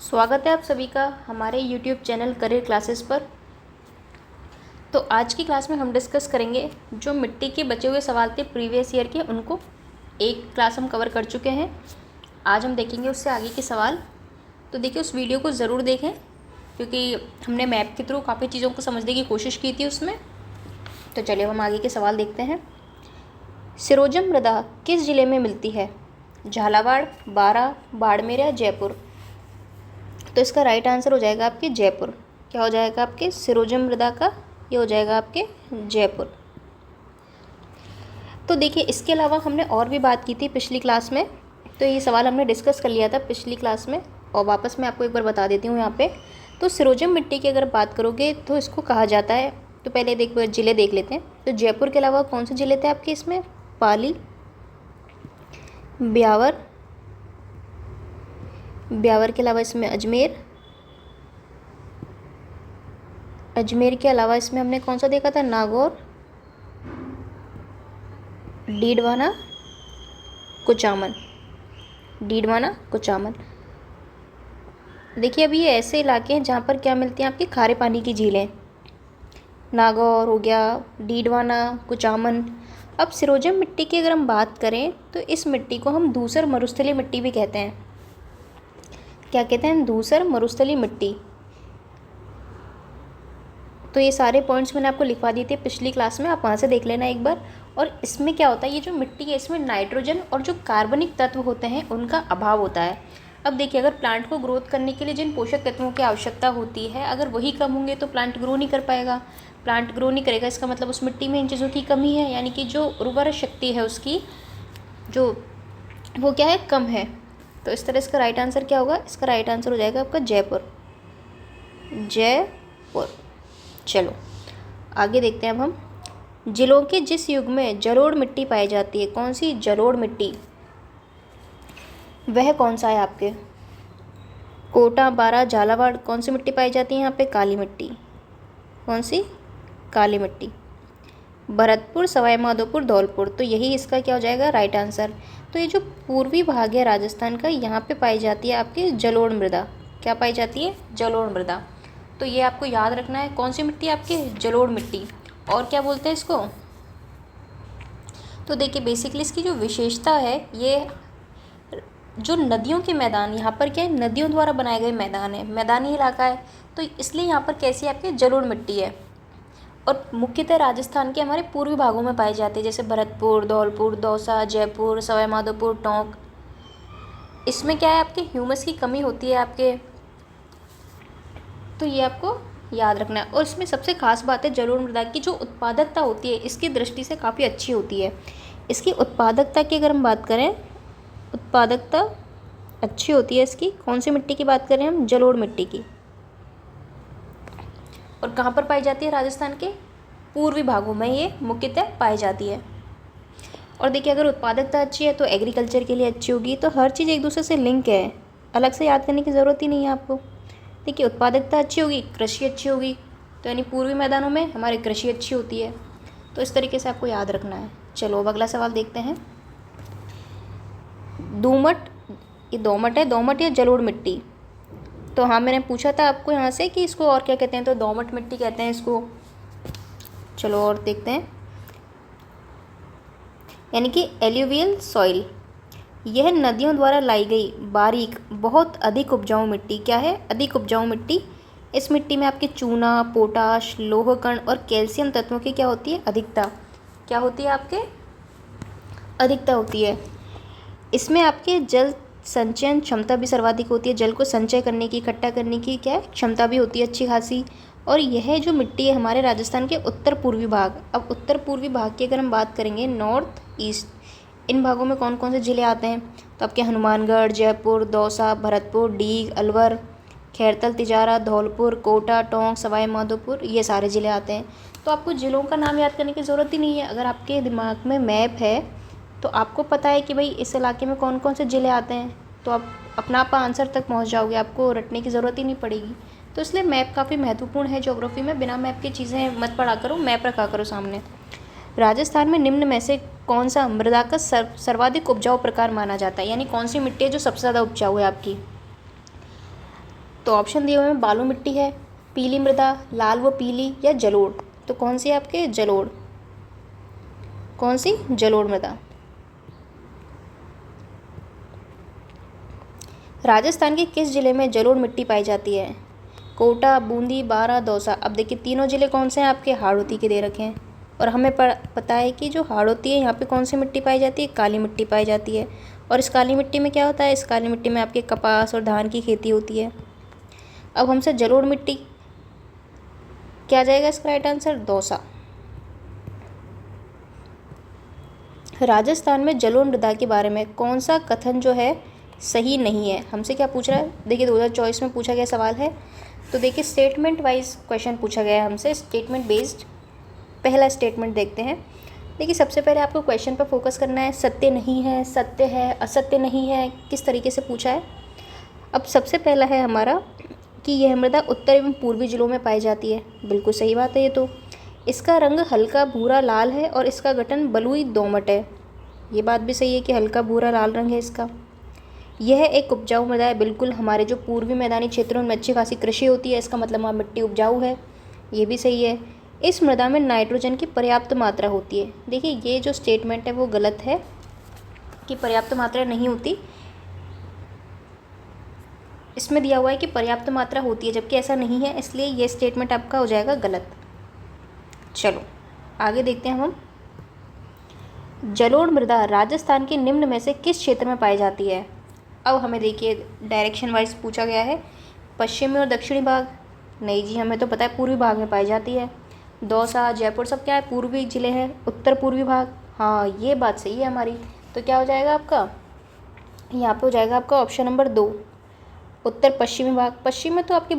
स्वागत है आप सभी का हमारे यूट्यूब चैनल करियर क्लासेस पर। तो आज की क्लास में हम डिस्कस करेंगे जो मिट्टी के बचे हुए सवाल थे प्रीवियस ईयर के, उनको एक क्लास हम कवर कर चुके हैं। आज हम देखेंगे उससे आगे के सवाल। तो देखिए, उस वीडियो को ज़रूर देखें क्योंकि हमने मैप के थ्रू काफ़ी चीज़ों को समझने की कोशिश की थी उसमें। तो चलिए हम आगे के सवाल देखते हैं। सिरोजम मृदा किस जिले में मिलती है? झालावाड़, बारा, बाड़मेर या जयपुर? तो इसका राइट आंसर हो जाएगा आपके जयपुर। क्या हो जाएगा आपके सिरोजम मृदा का? ये हो जाएगा आपके जयपुर। तो देखिए, इसके अलावा हमने और भी बात की थी पिछली क्लास में, तो ये सवाल हमने डिस्कस कर लिया था पिछली क्लास में और वापस मैं आपको एक बार बता देती हूँ यहाँ पे। तो सिरोजम मिट्टी की अगर बात करोगे तो इसको कहा जाता है, तो पहले ज़िले देख लेते हैं। तो जयपुर के अलावा कौन से ज़िले थे आपके इसमें? पाली, ब्यावर, ब्यावर के अलावा इसमें अजमेर, अजमेर के अलावा इसमें हमने कौन सा देखा था? नागौर, डीडवाना, कुचामन, डीडवाना, कुचामन। देखिए, अभी ये ऐसे इलाके हैं जहाँ पर क्या मिलती हैं? आपकी खारे पानी की झीलें। नागौर हो गया, डीडवाना, कुचामन। अब सिरोजम मिट्टी की अगर हम बात करें तो इस मिट्टी को हम धूसर मरुस्थलीय मिट्टी भी कहते हैं। क्या कहते हैं? धूसर मरुस्थलीय मिट्टी। तो ये सारे पॉइंट्स मैंने आपको लिखवा दिए थे पिछली क्लास में, आप वहाँ से देख लेना एक बार। और इसमें क्या होता है, ये जो मिट्टी है इसमें नाइट्रोजन और जो कार्बनिक तत्व होते हैं उनका अभाव होता है। अब देखिए, अगर प्लांट को ग्रोथ करने के लिए जिन पोषक तत्वों की आवश्यकता होती है, अगर वही कम होंगे तो प्लांट ग्रो नहीं कर पाएगा। प्लांट ग्रो नहीं करेगा, इसका मतलब उस मिट्टी में इन चीज़ों की कमी है, यानी कि जो उर्वरक शक्ति है उसकी जो वो क्या है? कम है। तो इस तरह इसका राइट आंसर क्या होगा? इसका राइट आंसर हो जाएगा आपका जयपुर। जयपुर। चलो आगे देखते हैं अब हम। जिलों के जिस युग में जलोढ़ मिट्टी पाई जाती है, कौन सी जलोढ़ मिट्टी, वह कौन सा है आपके? कोटा, बारा, झालावाड़, कौन सी मिट्टी पाई जाती है यहाँ पे? काली मिट्टी। कौन सी? काली मिट्टी। भरतपुर, सवाई माधोपुर, धौलपुर। तो यही इसका क्या हो जाएगा? Right answer. तो ये जो पूर्वी भाग है राजस्थान का, यहाँ पे पाई जाती है आपकी जलोढ़ मृदा। क्या पाई जाती है? जलोढ़ मृदा। तो ये आपको याद रखना है। कौन सी मिट्टी? आपके जलोढ़ मिट्टी। और क्या बोलते हैं इसको? तो देखिए, बेसिकली इसकी जो विशेषता है, ये जो नदियों के मैदान, यहाँ पर क्या है? नदियों द्वारा बनाए गए मैदान है, मैदानी इलाका है, तो इसलिए यहाँ पर कैसी आपकी जलोढ़ मिट्टी है। और मुख्यतः राजस्थान के हमारे पूर्वी भागों में पाई जाती है, जैसे भरतपुर, धौलपुर, दौसा, जयपुर, सवाई माधोपुर, टोंक। इसमें क्या है? आपके ह्यूमस की कमी होती है आपके, तो ये आपको याद रखना है। और इसमें सबसे खास बात है, जलोढ़ मृदा की जो उत्पादकता होती है इसकी दृष्टि से काफ़ी अच्छी होती है। इसकी उत्पादकता की अगर हम बात करें, उत्पादकता अच्छी होती है इसकी। कौन सी मिट्टी की बात करें हम? जलोढ़ मिट्टी की। और कहाँ पर पाई जाती है? राजस्थान के पूर्वी भागों में ये मुख्यतः पाई जाती है। और देखिए, अगर उत्पादकता अच्छी है तो एग्रीकल्चर के लिए अच्छी होगी। तो हर चीज़ एक दूसरे से लिंक है, अलग से याद करने की ज़रूरत ही नहीं है आपको। देखिए, उत्पादकता अच्छी होगी, कृषि अच्छी होगी, तो यानी पूर्वी मैदानों में हमारी कृषि अच्छी होती है। तो इस तरीके से आपको याद रखना है। चलो अब अगला सवाल देखते हैं। दोमट, ये दोमट है, दोमट या जलोढ़ मिट्टी? तो हाँ, मैंने पूछा था आपको यहाँ से कि इसको और क्या कहते हैं, तो दोमट मिट्टी कहते हैं इसको। चलो और देखते हैं, यानी कि एल्यूवियल सॉइल। यह नदियों द्वारा लाई गई बारीक बहुत अधिक उपजाऊ मिट्टी। क्या है? अधिक उपजाऊ मिट्टी। इस मिट्टी में आपके चूना, पोटाश, लोह कण और कैल्शियम तत्वों की क्या होती है? अधिकता। क्या होती है? आपके अधिकता होती है। इसमें आपके जल संचयन क्षमता भी सर्वाधिक होती है। जल को संचय करने की, इकट्ठा करने की क्या है? क्षमता भी होती है अच्छी खासी। और यह जो मिट्टी है हमारे राजस्थान के उत्तर पूर्वी भाग, अब उत्तर पूर्वी भाग की अगर हम बात करेंगे, नॉर्थ ईस्ट, इन भागों में कौन कौन से ज़िले आते हैं? तो आपके हनुमानगढ़, जयपुर, दौसा, भरतपुर, डीग, अलवर, खैरतल, तिजारा, धौलपुर, कोटा, टोंक, सवाई माधोपुर, ये सारे ज़िले आते हैं। तो आपको ज़िलों का नाम याद करने की ज़रूरत ही नहीं है। अगर आपके दिमाग में मैप है तो आपको पता है कि भाई इस इलाके में कौन कौन से ज़िले आते हैं, तो आप अपना आप आंसर तक पहुंच जाओगे, आपको रटने की ज़रूरत ही नहीं पड़ेगी। तो इसलिए मैप काफ़ी महत्वपूर्ण है ज्योग्राफी में। बिना मैप की चीज़ें मत पढ़ा करो, मैप रखा करो सामने। राजस्थान में निम्न में से कौन सा मृदा का सर्वाधिक उपजाऊ प्रकार माना जाता है, यानी कौन सी मिट्टी है जो सबसे ज़्यादा उपजाऊ है आपकी? तो ऑप्शन दिए हुए हैं, बालू मिट्टी है, पीली मृदा, लाल व पीली, या जलोढ़। तो कौन सी है आपके? जलोढ़। कौन सी? जलोढ़ मृदा। राजस्थान के किस जिले में जलोढ़ मिट्टी पाई जाती है? कोटा, बूंदी, बारां, दौसा। अब देखिए तीनों जिले कौन से हैं आपके? हाड़ौती के दे रखे हैं। और हमें पता है कि जो हाड़ौती है यहाँ पे कौन सी मिट्टी पाई जाती है? काली मिट्टी पाई जाती है। और इस काली मिट्टी में क्या होता है? इस काली मिट्टी में आपके कपास और धान की खेती होती है। अब हमसे जलोढ़ मिट्टी, क्या जाएगा इसका राइट आंसर? दौसा। राजस्थान में जलोढ़ मृदा के बारे में कौन सा कथन जो है सही नहीं है? हमसे क्या पूछ रहा है? देखिए 2024 में पूछा गया सवाल है। तो देखिए स्टेटमेंट वाइज क्वेश्चन पूछा गया है हमसे, स्टेटमेंट बेस्ड। पहला स्टेटमेंट देखते हैं। देखिए सबसे पहले आपको क्वेश्चन पर फोकस करना है, सत्य नहीं है, सत्य है, असत्य नहीं है, किस तरीके से पूछा है। अब सबसे पहला है हमारा कि यह मृदा उत्तर एवं पूर्वी जिलों में पाई जाती है। बिल्कुल सही बात है ये तो। इसका रंग हल्का भूरा लाल है और इसका गठन बलुई दोमट है। ये बात भी सही है कि हल्का भूरा लाल रंग है इसका। यह एक उपजाऊ मृदा है। बिल्कुल, हमारे जो पूर्वी मैदानी क्षेत्रों में अच्छी खासी कृषि होती है, इसका मतलब वहाँ मिट्टी उपजाऊ है। ये भी सही है। इस मृदा में नाइट्रोजन की पर्याप्त मात्रा होती है। देखिए ये जो स्टेटमेंट है वो गलत है कि पर्याप्त मात्रा नहीं होती। इसमें दिया हुआ है कि पर्याप्त मात्रा होती है, जबकि ऐसा नहीं है, इसलिए ये स्टेटमेंट आपका हो जाएगा गलत। चलो आगे देखते हैं हम। जलोढ़ मृदा राजस्थान के निम्न में से किस क्षेत्र में पाई जाती है? अब हमें देखिए डायरेक्शन वाइज पूछा गया है। पश्चिमी और दक्षिणी भाग? नहीं जी, हमें तो पता है पूर्वी भाग में पाई जाती है। दौसा, जयपुर सब क्या है? पूर्वी जिले हैं। उत्तर पूर्वी भाग? हाँ ये बात सही है हमारी। तो क्या हो जाएगा आपका? यहाँ पे हो जाएगा आपका ऑप्शन नंबर 2, उत्तर पश्चिमी भाग। पश्चिम में तो आपकी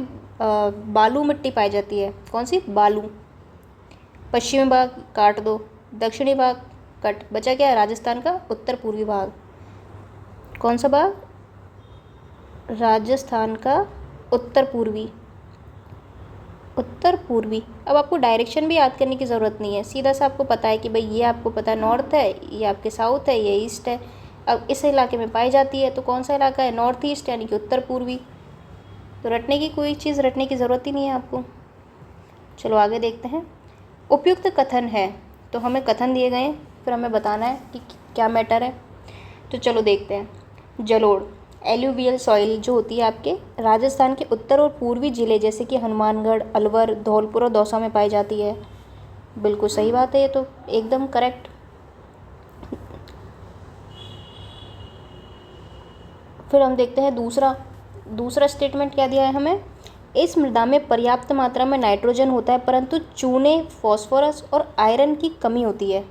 बालू मिट्टी पाई जाती है। कौन सी? बालू। पश्चिमी भाग काट दो, दक्षिणी भाग कट, बचा क्या? राजस्थान का उत्तर पूर्वी भाग। कौन सा भाग? राजस्थान का उत्तर पूर्वी। उत्तर पूर्वी। अब आपको डायरेक्शन भी याद करने की ज़रूरत नहीं है, सीधा सा आपको पता है कि भाई ये आपको पता है नॉर्थ है, ये आपके साउथ है, ये ईस्ट है। अब इस इलाके में पाई जाती है तो कौन सा इलाका है? नॉर्थ ईस्ट, यानी कि उत्तर पूर्वी। तो रटने की कोई चीज़ रटने की ज़रूरत ही नहीं है आपको। चलो आगे देखते हैं। उपयुक्त कथन है, तो हमें कथन दिए गए हैं, फिर हमें बताना है कि क्या मैटर है। तो चलो देखते हैं। जलोढ़ एल्यूवियल सॉइल जो होती है आपके राजस्थान के उत्तर और पूर्वी जिले जैसे कि हनुमानगढ़, अलवर, धौलपुर और दौसा में पाई जाती है। बिल्कुल सही बात है ये तो, एकदम करेक्ट। फिर हम देखते हैं दूसरा स्टेटमेंट क्या दिया है हमें। इस मृदा में पर्याप्त मात्रा में नाइट्रोजन होता है परंतु चूने, फॉस्फोरस और आयरन की कमी होती है।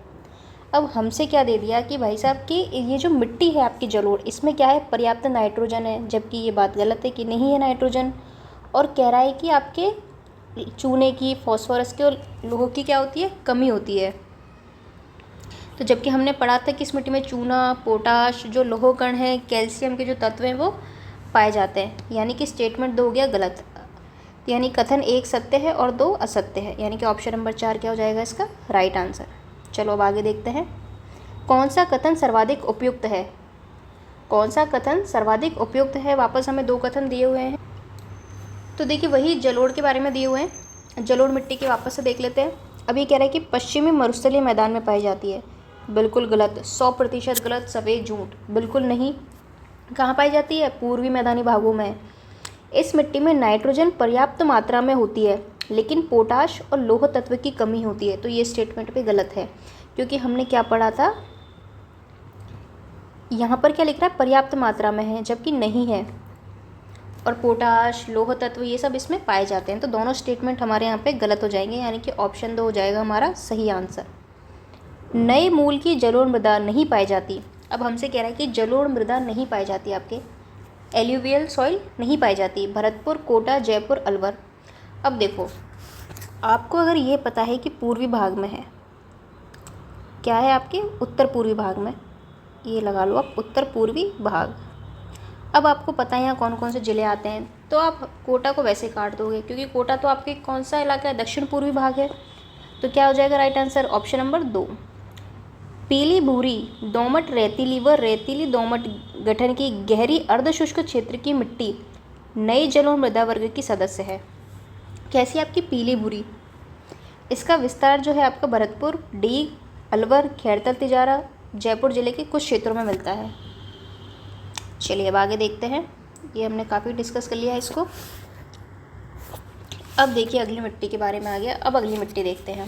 अब हमसे क्या दे दिया कि भाई साहब कि ये जो मिट्टी है आपकी जलोढ़, इसमें क्या है? पर्याप्त नाइट्रोजन है, जबकि ये बात गलत है कि नहीं है नाइट्रोजन। और कह रहा है कि आपके चूने की, फॉस्फोरस के और लोह की क्या होती है? कमी होती है। तो जबकि हमने पढ़ा था कि इस मिट्टी में चूना, पोटाश, जो लोह कण है, कैल्शियम के जो तत्व हैं वो पाए जाते हैं। यानी कि स्टेटमेंट 2 हो गया गलत। यानी कथन 1 सत्य है और 2 असत्य है, यानी कि ऑप्शन नंबर 4 क्या हो जाएगा इसका राइट आंसर। चलो अब आगे देखते हैं। कौन सा कथन सर्वाधिक उपयुक्त है? कौन सा कथन सर्वाधिक उपयुक्त है? वापस हमें 2 कथन दिए हुए हैं। तो देखिए वही जलोढ़ के बारे में दिए हुए हैं। जलोढ़ मिट्टी के वापस से देख लेते हैं। अभी कह रहा है कि पश्चिमी मरुस्थलीय मैदान में पाई जाती है। बिल्कुल गलत, 100% गलत, सफ़ेद झूठ, बिल्कुल नहीं। कहाँ पाई जाती है? पूर्वी मैदानी भागों में। इस मिट्टी में नाइट्रोजन पर्याप्त मात्रा में होती है लेकिन पोटाश और लोह तत्व की कमी होती है। तो ये स्टेटमेंट भी गलत है, क्योंकि हमने क्या पढ़ा था, यहाँ पर क्या लिख रहा है? पर्याप्त मात्रा में है, जबकि नहीं है। और पोटाश, लोह तत्व ये सब इसमें पाए जाते हैं। तो दोनों स्टेटमेंट हमारे यहाँ पे गलत हो जाएंगे, यानी कि ऑप्शन 2 हो जाएगा हमारा सही आंसर। नए मूल की जलोढ़ मृदा नहीं पाई जाती। अब हमसे कह रहा है कि जलोढ़ मृदा नहीं पाई जाती, आपके एल्यूवियल सॉइल नहीं पाई जाती। भरतपुर, कोटा, जयपुर, अलवर। अब देखो आपको अगर ये पता है कि पूर्वी भाग में है, क्या है आपके उत्तर पूर्वी भाग में, ये लगा लो आप उत्तर पूर्वी भाग। अब आपको पता है यहाँ कौन कौन से ज़िले आते हैं, तो आप कोटा को वैसे काट दोगे, क्योंकि कोटा तो आपके कौन सा इलाका है? दक्षिण पूर्वी भाग है। तो क्या हो जाएगा राइट आंसर? Option number 2। पीली भूरी दोमट रेतीली व रेतीली दोमट गठन की गहरी अर्धशुष्क क्षेत्र की मिट्टी नई जलोढ़ मृदा वर्ग की सदस्य है। कैसी आपकी पीलीभूरी। इसका विस्तार जो है आपका भरतपुर, डीग, अलवर, खैरतल तिजारा, जयपुर जिले के कुछ क्षेत्रों में मिलता है। चलिए अब आगे देखते हैं। ये हमने काफ़ी डिस्कस कर लिया है इसको। अब देखिए अगली मिट्टी के बारे में आ गया। अब अगली मिट्टी देखते हैं।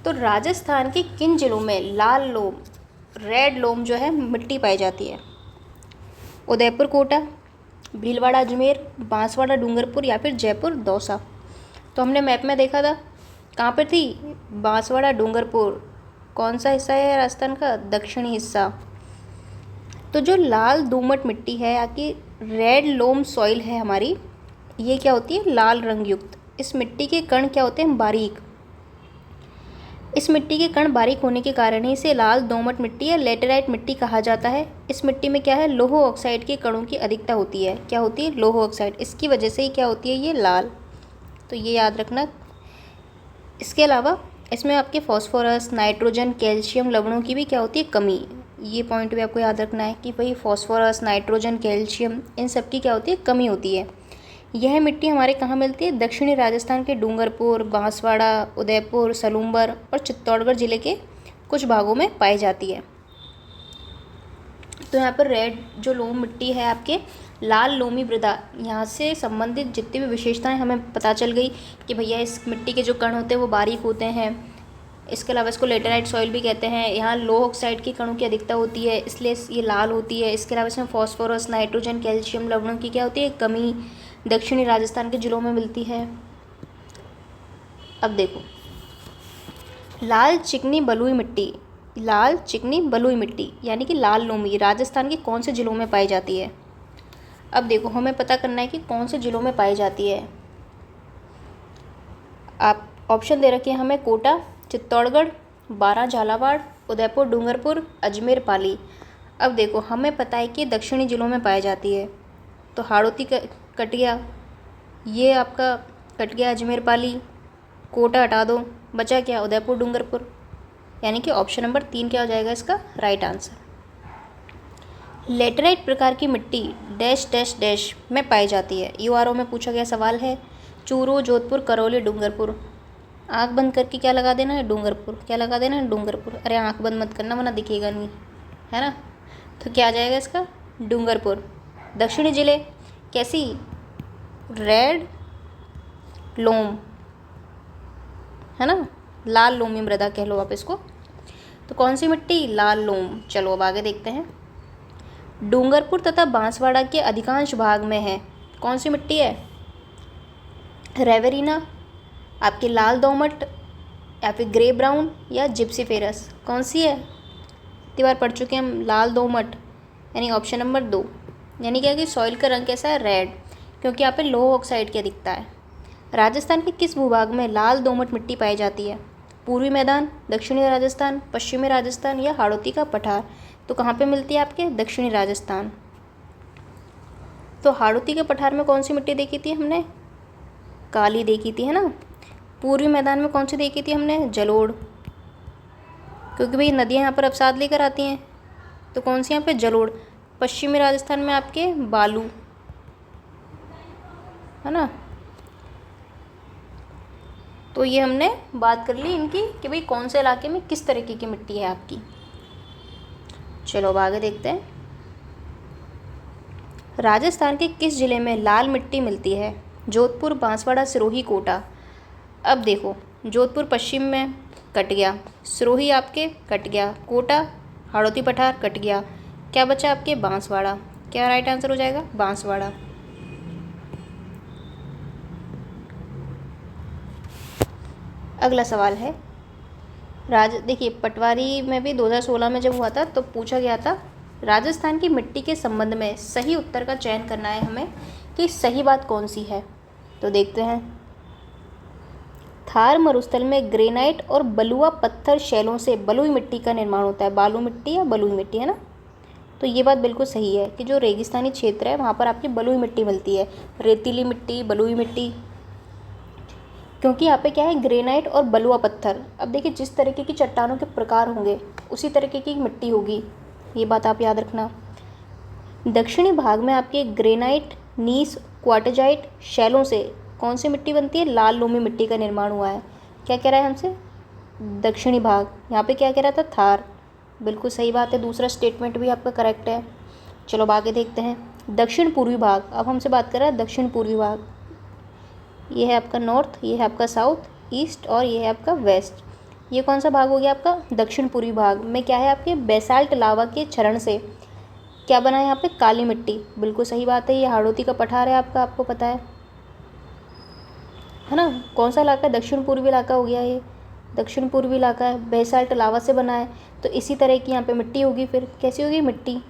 तो राजस्थान के किन जिलों में लाल लोम, रेड लोम जो है मिट्टी पाई जाती है? उदयपुर, कोटा, भीलवाड़ा, अजमेर, बांसवाड़ा, डूंगरपुर या फिर जयपुर, दौसा। तो हमने मैप में देखा था कहाँ पर थी, बांसवाड़ा, डूंगरपुर। कौन सा हिस्सा है राजस्थान का? दक्षिणी हिस्सा। तो जो लाल दोमट मिट्टी है आपकी, रेड लोम सॉइल है हमारी, ये क्या होती है? लाल रंग युक्त। इस मिट्टी के कण क्या होते हैं? बारीक। इस मिट्टी के कण बारीक होने के कारण ही इसे लाल दोमट मिट्टी या लेटेराइट मिट्टी कहा जाता है। इस मिट्टी में क्या है? लौह ऑक्साइड के कणों की अधिकता होती है। क्या होती है? लौह ऑक्साइड। इसकी वजह से ही क्या होती है? ये लाल। तो ये याद रखना। इसके अलावा इसमें आपके फॉस्फोरस, नाइट्रोजन, कैल्शियम लवणों की भी क्या होती है? कमी। ये पॉइंट भी आपको याद रखना है कि भाई फॉस्फोरस, नाइट्रोजन, कैल्शियम इन सब की क्या होती है? कमी होती है। यह मिट्टी हमारे कहाँ मिलती है? दक्षिणी राजस्थान के डूंगरपुर, बांसवाड़ा, उदयपुर, सलूम्बर और चित्तौड़गढ़ जिले के कुछ भागों में पाई जाती है। तो यहाँ पर रेड जो लोम मिट्टी है आपके, लाल लोमी मृदा, यहाँ से संबंधित जितनी भी विशेषताएं हमें पता चल गई कि भैया इस मिट्टी के जो कण होते हैं वो बारीक होते हैं। इसके अलावा इसको लेटेराइट सॉइल भी कहते हैं। यहाँ लो ऑक्साइड की कणों की अधिकता होती है, इसलिए ये लाल होती है। इसके अलावा इसमें फॉस्फोरस, नाइट्रोजन, कैल्शियम लवणों की क्या होती है? कमी। दक्षिणी राजस्थान के जिलों में मिलती है। अब देखो, लाल चिकनी बलुई मिट्टी, लाल चिकनी बलुई मिट्टी यानी कि लाल लोमी राजस्थान के कौन से जिलों में पाई जाती है? अब देखो हमें पता करना है कि कौन से जिलों में पाई जाती है। आप ऑप्शन दे रखे हैं हमें, कोटा, चित्तौड़गढ़, बारां, झालावाड़, उदयपुर, डूंगरपुर, अजमेर, पाली। अब देखो हमें पता है कि दक्षिणी जिलों में पाई जाती है, तो हाड़ौती कट गया, ये आपका कट गया अजमेर, पाली, कोटा हटा दो, बचा क्या? उदयपुर, डूंगरपुर। यानी कि ऑप्शन नंबर 3 क्या हो जाएगा इसका राइट आंसर। लेटेराइट प्रकार की मिट्टी डैश डैश डैश में पाई जाती है। यूआरओ में पूछा गया सवाल है। चूरू, जोधपुर, करौली, डूंगरपुर। आँख बंद करके क्या लगा देना है? डूंगरपुर। क्या लगा देना है? डूंगरपुर। अरे आँख बंद मत करना वरना दिखेगा नहीं, है ना। तो क्या आ जाएगा इसका? डूंगरपुर। दक्षिणी जिले कैसी? रेड लोम, है ना, लाल लोमी मृदा कह लो आप इसको। तो कौन सी मिट्टी? लाल लोम। चलो अब आगे देखते हैं। डूंगरपुर तथा बांसवाड़ा के अधिकांश भाग में है कौन सी मिट्टी है? रेवेरिना, आपके लाल दोमट, या फिर ग्रे ब्राउन, या जिप्सीफेरस। कौन सी है? इतनी बार पढ़ चुके हैं हम, लाल दोमट, यानी ऑप्शन नंबर 2। यानी क्या कि सॉइल का रंग कैसा है? रेड, क्योंकि यहाँ पे लो ऑक्साइड की अधिकता है। राजस्थान के किस भूभाग में लाल दोमट मिट्टी पाई जाती है? पूर्वी मैदान, दक्षिणी राजस्थान, पश्चिमी राजस्थान या हाड़ौती का पठार। तो कहाँ पे मिलती है आपके? दक्षिणी राजस्थान। तो हाड़ौती के पठार में कौन सी मिट्टी देखी थी हमने? काली देखी थी, है ना। पूर्वी मैदान में कौन सी देखी थी हमने? जलोढ़, क्योंकि भाई नदियाँ यहाँ पर अवसाद लेकर आती हैं, तो कौन सी यहाँ पे? जलोढ़। पश्चिमी राजस्थान में आपके बालू, है ना। तो ये हमने बात कर ली इनकी कि भाई कौन से इलाके में किस तरीके की मिट्टी है आपकी। चलो अब आगे देखते हैं। राजस्थान के किस जिले में लाल मिट्टी मिलती है? जोधपुर, बांसवाड़ा, सिरोही, कोटा। अब देखो, जोधपुर पश्चिम में कट गया, सिरोही आपके कट गया, कोटा, हाड़ौती पठार कट गया, क्या बचा आपके? बांसवाड़ा। क्या राइट आंसर हो जाएगा? बांसवाड़ा। अगला सवाल है, देखिए पटवारी में भी 2016 में जब हुआ था तो पूछा गया था राजस्थान की मिट्टी के संबंध में सही उत्तर का चयन करना है हमें कि सही बात कौन सी है। तो देखते हैं। थार मरुस्थल में ग्रेनाइट और बलुआ पत्थर शैलों से बलुई मिट्टी का निर्माण होता है। बालू मिट्टी या बलुई मिट्टी, है ना। तो ये बात बिल्कुल सही है कि जो रेगिस्तानी क्षेत्र है वहाँ पर आपकी बलुई मिट्टी मिलती है, रेतीली मिट्टी, बलुई मिट्टी, क्योंकि यहाँ पे क्या है? ग्रेनाइट और बलुआ पत्थर। अब देखिए जिस तरीके की चट्टानों के प्रकार होंगे उसी तरीके की मिट्टी होगी, ये बात आप याद रखना। दक्षिणी भाग में आपके ग्रेनाइट, नीस क्वार्टजाइट शैलों से कौन सी मिट्टी बनती है? लाल लोमी मिट्टी का निर्माण हुआ है। क्या कह रहा है हमसे? दक्षिणी भाग। यहाँ पे क्या कह रहा था? थार। बिल्कुल सही बात है, दूसरा स्टेटमेंट भी आपका करेक्ट है। चलो अब आगे देखते हैं। दक्षिण पूर्वी भाग, अब हमसे बात कर रहा है दक्षिण पूर्वी भाग। ये है आपका नॉर्थ, ये है आपका साउथ, ईस्ट और ये है आपका वेस्ट। ये कौन सा भाग हो गया आपका? दक्षिण पूर्वी भाग में क्या है आपके? बेसाल्ट लावा के क्षरण से क्या बना है यहाँ पे? काली मिट्टी। बिल्कुल सही बात है, ये हाड़ौती का पठार है आपका, आपको पता है ना? कौन सा इलाका? दक्षिण पूर्वी इलाका हो गया ये, दक्षिण पूर्वी इलाका है, बेसाल्ट लावा से बना है, तो इसी तरह की यहाँ पे मिट्टी होगी। फिर कैसी होगी मिट्टी?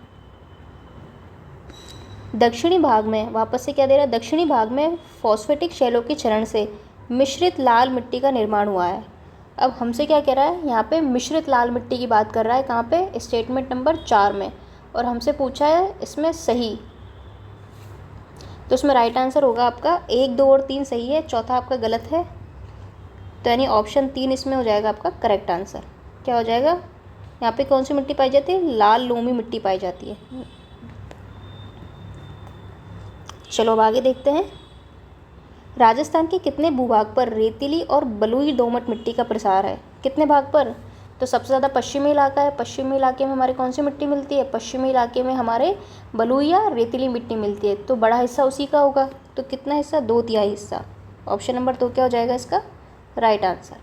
दक्षिणी भाग में, वापस से क्या दे रहा है? दक्षिणी भाग में फॉस्फेटिक शैलों के क्षरण से मिश्रित लाल मिट्टी का निर्माण हुआ है। अब हमसे क्या कह रहा है? यहाँ पे मिश्रित लाल मिट्टी की बात कर रहा है। कहाँ पे? स्टेटमेंट नंबर 4 में। और हमसे पूछा है इसमें सही, तो इसमें राइट आंसर होगा आपका 1, 2 और 3 सही है, चौथा आपका गलत है। तो यानी ऑप्शन 3 इसमें हो जाएगा आपका करेक्ट आंसर। क्या हो जाएगा? यहाँ पे कौन सी मिट्टी पाई जाती है? लाल लोमी मिट्टी पाई जाती है। चलो अब आगे देखते हैं। राजस्थान के कितने भूभाग पर रेतीली और बलुई दोमट मिट्टी का प्रसार है? कितने भाग पर? तो सबसे ज़्यादा पश्चिमी इलाका है। पश्चिमी इलाके में हमारे कौन सी मिट्टी मिलती है? पश्चिमी इलाके में हमारे बलुई या रेतीली मिट्टी मिलती है, तो बड़ा हिस्सा उसी का होगा। तो कितना हिस्सा? 2/3 हिस्सा। ऑप्शन नंबर 2 क्या हो जाएगा इसका राइट आंसर।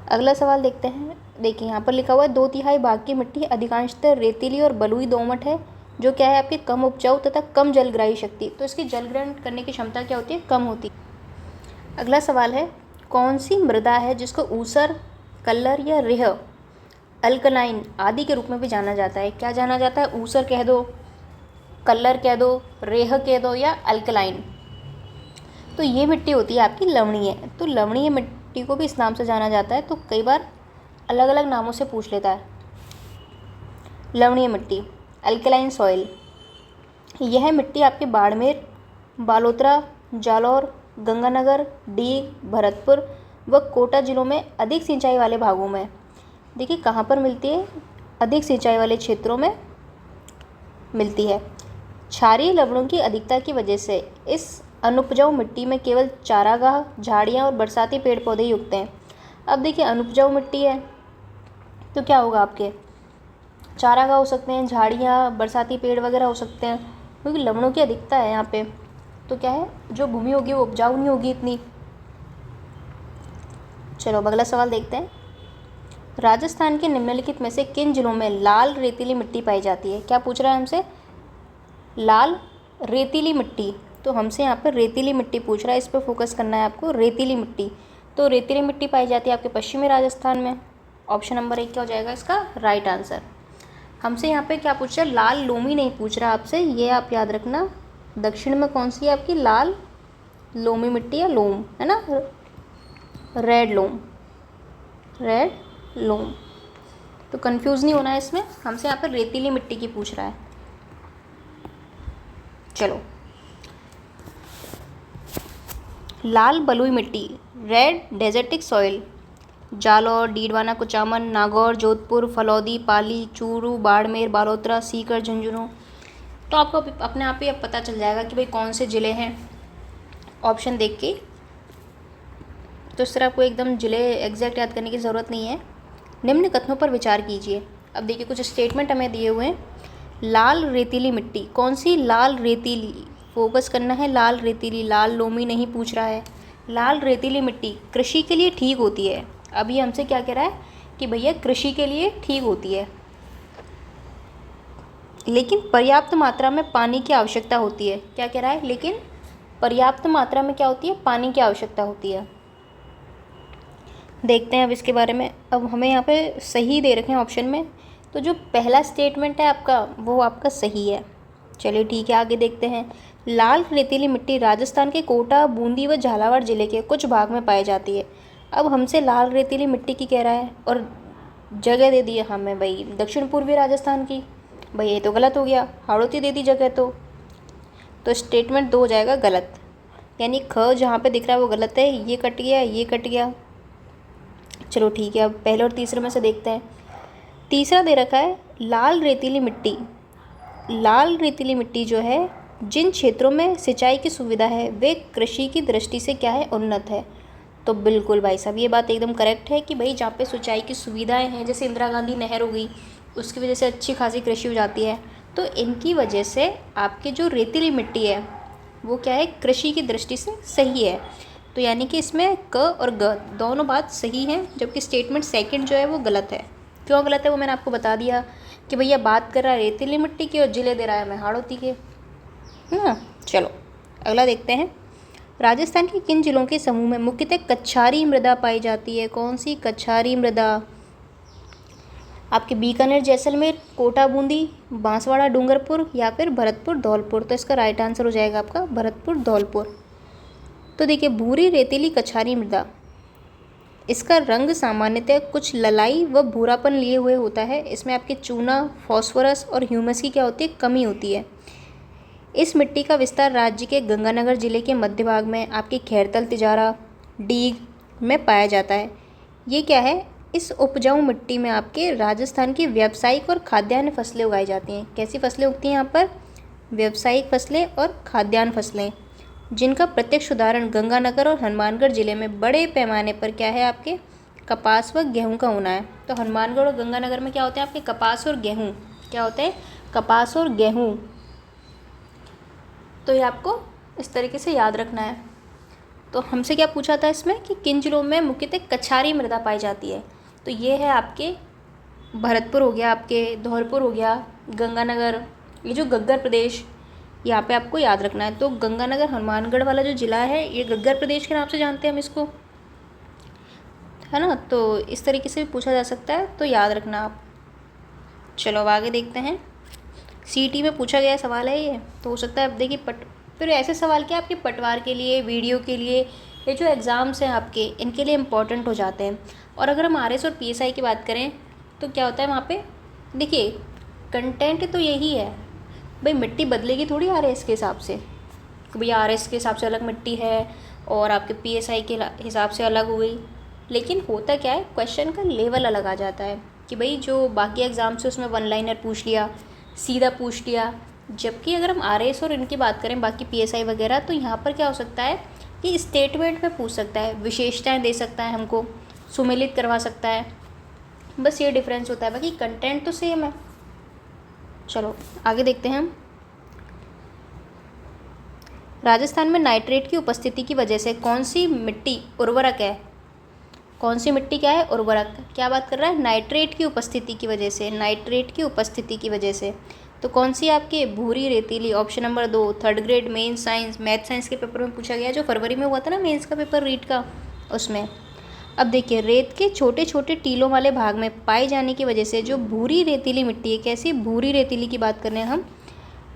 अगला सवाल देखते हैं। देखिए यहाँ पर लिखा हुआ है 2/3 भाग की मिट्टी अधिकांशतः रेतीली और बलुई दोमट है, जो क्या है आपकी? कम उपजाऊ तथा कम जलग्राही शक्ति। तो इसकी जलग्रहण करने की क्षमता क्या होती है? कम होती है। अगला सवाल है, कौन सी मृदा है जिसको ऊसर, कल्लर या रेह, अल्कलाइन आदि के रूप में भी जाना जाता है? क्या जाना जाता है? ऊसर कह दो, कल्लर कह दो, रेह कह दो या अल्कलाइन। तो ये मिट्टी होती है आपकी लवणीय। तो लवणीय मिट्टी को भी इस नाम से जाना जाता है, तो कई बार अलग अलग नामों से पूछ लेता है। लवणीय मिट्टी, अल्कलाइन सॉइल। यह मिट्टी आपके बाड़मेर, बालोतरा, जालौर, गंगानगर, डीग, भरतपुर व कोटा जिलों में अधिक सिंचाई वाले भागों में, देखिए कहाँ पर मिलती है? अधिक सिंचाई वाले क्षेत्रों में मिलती है। क्षारीय लवणों की अधिकता की वजह से इस अनुपजाऊ मिट्टी में केवल चारागाह, झाड़ियाँ और बरसाती पेड़ पौधे ही उगते हैं। अब देखिए अनुपजाऊ मिट्टी है तो क्या होगा आपके? चारागाह हो सकते हैं, झाड़ियाँ, बरसाती पेड़ वगैरह हो सकते हैं, क्योंकि लवणों की अधिकता है यहाँ पे। तो क्या है, जो भूमि होगी वो उपजाऊ नहीं होगी इतनी। चलो अगला सवाल देखते हैं। राजस्थान के निम्नलिखित में से किन जिलों में लाल रेतीली मिट्टी पाई जाती है? क्या पूछ रहा है हमसे? लाल रेतीली मिट्टी। तो हमसे यहाँ पर रेतीली मिट्टी पूछ रहा है, इस पर फोकस करना है आपको। रेतीली मिट्टी, तो रेतीली मिट्टी पाई जाती है आपके पश्चिमी राजस्थान में। ऑप्शन नंबर 1 क्या हो जाएगा इसका राइट आंसर। हमसे यहाँ पे क्या पूछ रहा है? लाल लोमी नहीं पूछ रहा आपसे, ये आप याद रखना। दक्षिण में कौन सी है आपकी? लाल लोमी मिट्टी या लोम, है ना? रेड लोम, रेड लोम। तो कंफ्यूज नहीं होना है इसमें, हमसे यहाँ पर रेतीली मिट्टी की पूछ रहा है। चलो, लाल बलुई मिट्टी, red desertic soil, Jalore, Didwana, Kuchaman, Nagaur, Jodhpur, Phalodi, Pali, Churu, Barmer, Balotra, Sikar, Jhunjhunu. तो आपको अपने आप ही अब पता चल जाएगा कि भाई कौन से ज़िले हैं ऑप्शन देख के। तो इस तरह आपको एकदम ज़िले एग्जैक्ट याद करने की ज़रूरत नहीं है। निम्न कथनों पर विचार कीजिए। अब देखिए कुछ स्टेटमेंट हमें दिए हुए हैं। लाल रेतीली मिट्टी, कौन सी? लाल रेतीली, फोकस करना है। लाल रेतीली, लाल लोमी नहीं पूछ रहा है। लाल रेतीली मिट्टी कृषि के लिए ठीक होती है। अभी हमसे क्या कह रहा है कि भैया कृषि के लिए ठीक होती है, लेकिन पर्याप्त मात्रा में पानी की आवश्यकता होती है। क्या कह रहा है? लेकिन पर्याप्त मात्रा में क्या होती है? पानी की आवश्यकता होती है। देखते हैं अब इसके बारे में। अब हमें यहाँ पे सही दे रखे हैं ऑप्शन में, तो जो पहला स्टेटमेंट है आपका वो आपका सही है। चलिए ठीक है, आगे देखते हैं। लाल रेतीली मिट्टी राजस्थान के कोटा, बूंदी व झालावाड़ ज़िले के कुछ भाग में पाई जाती है। अब हमसे लाल रेतीली मिट्टी की कह रहा है और जगह दे दी है हमें भाई दक्षिण पूर्वी राजस्थान की। भाई ये तो गलत हो गया, हाड़ौती दे दी जगह। तो स्टेटमेंट 2 हो जाएगा गलत, यानी ख जहाँ पे दिख रहा है वो गलत है। ये कट गया, ये कट गया। चलो ठीक है, अब पहले और तीसरे में से देखते हैं। तीसरा दे रखा है लाल रेतीली मिट्टी। लाल रेतीली मिट्टी जो है जिन क्षेत्रों में सिंचाई की सुविधा है वे कृषि की दृष्टि से क्या है, उन्नत है। तो बिल्कुल भाई साहब ये बात एकदम करेक्ट है कि भाई जहाँ पे सिंचाई की सुविधाएं हैं, जैसे इंदिरा गांधी नहर हो गई, उसकी वजह से अच्छी खासी कृषि हो जाती है। तो इनकी वजह से आपकी जो रेतीली मिट्टी है वो क्या है, कृषि की दृष्टि से सही है। तो यानी कि इसमें क और ग दोनों बात सही हैं, जबकि स्टेटमेंट सेकंड जो है वो गलत है। क्यों गलत है वो मैंने आपको बता दिया कि भैया बात कर रहा है रेतीली मिट्टी की और जिले दे रहा है मैं हाड़ौती के। चलो अगला देखते हैं। राजस्थान के किन जिलों के समूह में मुख्यतः कछारी मृदा पाई जाती है? कौन सी कछारी मृदा? आपके बीकानेर, जैसलमेर, कोटा बूंदी, बांसवाड़ा डूंगरपुर या फिर भरतपुर धौलपुर। तो इसका राइट आंसर हो जाएगा आपका भरतपुर धौलपुर। तो देखिए भूरी रेतीली कछारी मृदा, इसका रंग सामान्यतः कुछ ललाई व भूरापन लिए हुए होता है। इसमें आपके चूना, फॉस्फोरस और ह्यूमस की क्या होती है, कमी होती है। इस मिट्टी का विस्तार राज्य के गंगानगर जिले के मध्य भाग में आपके खैरतल, तिजारा, डीग में पाया जाता है। ये क्या है, इस उपजाऊ मिट्टी में आपके राजस्थान की व्यावसायिक और खाद्यान्न फसलें उगाई जाती हैं। कैसी फसलें उगती हैं यहाँ पर? व्यावसायिक फसलें और खाद्यान्न फसलें, जिनका प्रत्यक्ष उदाहरण गंगानगर और हनुमानगढ़ जिले में बड़े पैमाने पर क्या है, आपके कपास व गेहूं का होना है। तो हनुमानगढ़ और गंगानगर में क्या होते हैं आपके, कपास और गेहूं। क्या होते हैं, कपास और गेहूं। तो ये आपको इस तरीके से याद रखना है। तो हमसे क्या पूछा था इसमें कि किन जिलों में मुख्यतः कछारी मृदा पाई जाती है? तो ये है आपके भरतपुर हो गया, आपके धौलपुर हो गया, गंगानगर, ये जो गग्गर प्रदेश, यहाँ पे आपको याद रखना है। तो गंगानगर हनुमानगढ़ वाला जो ज़िला है ये गग्गर प्रदेश के नाम से जानते हैं हम इसको, है ना। तो इस तरीके से भी पूछा जा सकता है, तो याद रखना आप। चलो अब आगे देखते हैं। सीटी में पूछा गया सवाल है ये, तो हो सकता है अब देखिए फिर ऐसे सवाल क्या आपके पटवार के लिए, वीडियो के लिए, ये जो एग्ज़ाम्स हैं आपके इनके लिए इम्पॉर्टेंट हो जाते हैं। और अगर हम आरएस और पीएसआई की बात करें तो क्या होता है वहाँ पे, देखिए कंटेंट तो यही है भाई, मिट्टी बदलेगी थोड़ी आरएस के हिसाब से, कि भैया आरएस के हिसाब से अलग मिट्टी है और आपके पीएसआई के हिसाब से अलग हो गई। लेकिन होता क्या है, क्वेश्चन का लेवल अलग आ जाता है कि भाई जो बाकी एग्ज़ाम से उसमें वन लाइनर पूछ लिया, सीधा पूछ लिया। जबकि अगर हम आरएस और इनकी बात करें बाकी पीएसआई वगैरह, तो यहाँ पर क्या हो सकता है कि स्टेटमेंट में पूछ सकता है, विशेषताएं दे सकता है, हमको सुमेलित करवा सकता है। बस ये डिफरेंस होता है, बाकी कंटेंट तो सेम है। चलो आगे देखते हैं हम। राजस्थान में नाइट्रेट की उपस्थिति की वजह से कौन सी मिट्टी उर्वरक है? कौन सी मिट्टी क्या है, उर्वरक। क्या बात कर रहा है, नाइट्रेट की उपस्थिति की वजह से, नाइट्रेट की उपस्थिति की वजह से। तो कौन सी आपके, भूरी रेतीली, option number 2, third grade main science, math science के पेपर में पूछा गया, जो फरवरी में हुआ था ना मेंस का पेपर रीट का, उसमें। अब देखिए रेत के छोटे छोटे टीलों वाले भाग में पाए जाने की वजह से जो भूरी रेतीली मिट्टी है, कैसी भूरी रेतीली की बात कर रहे हैं हम,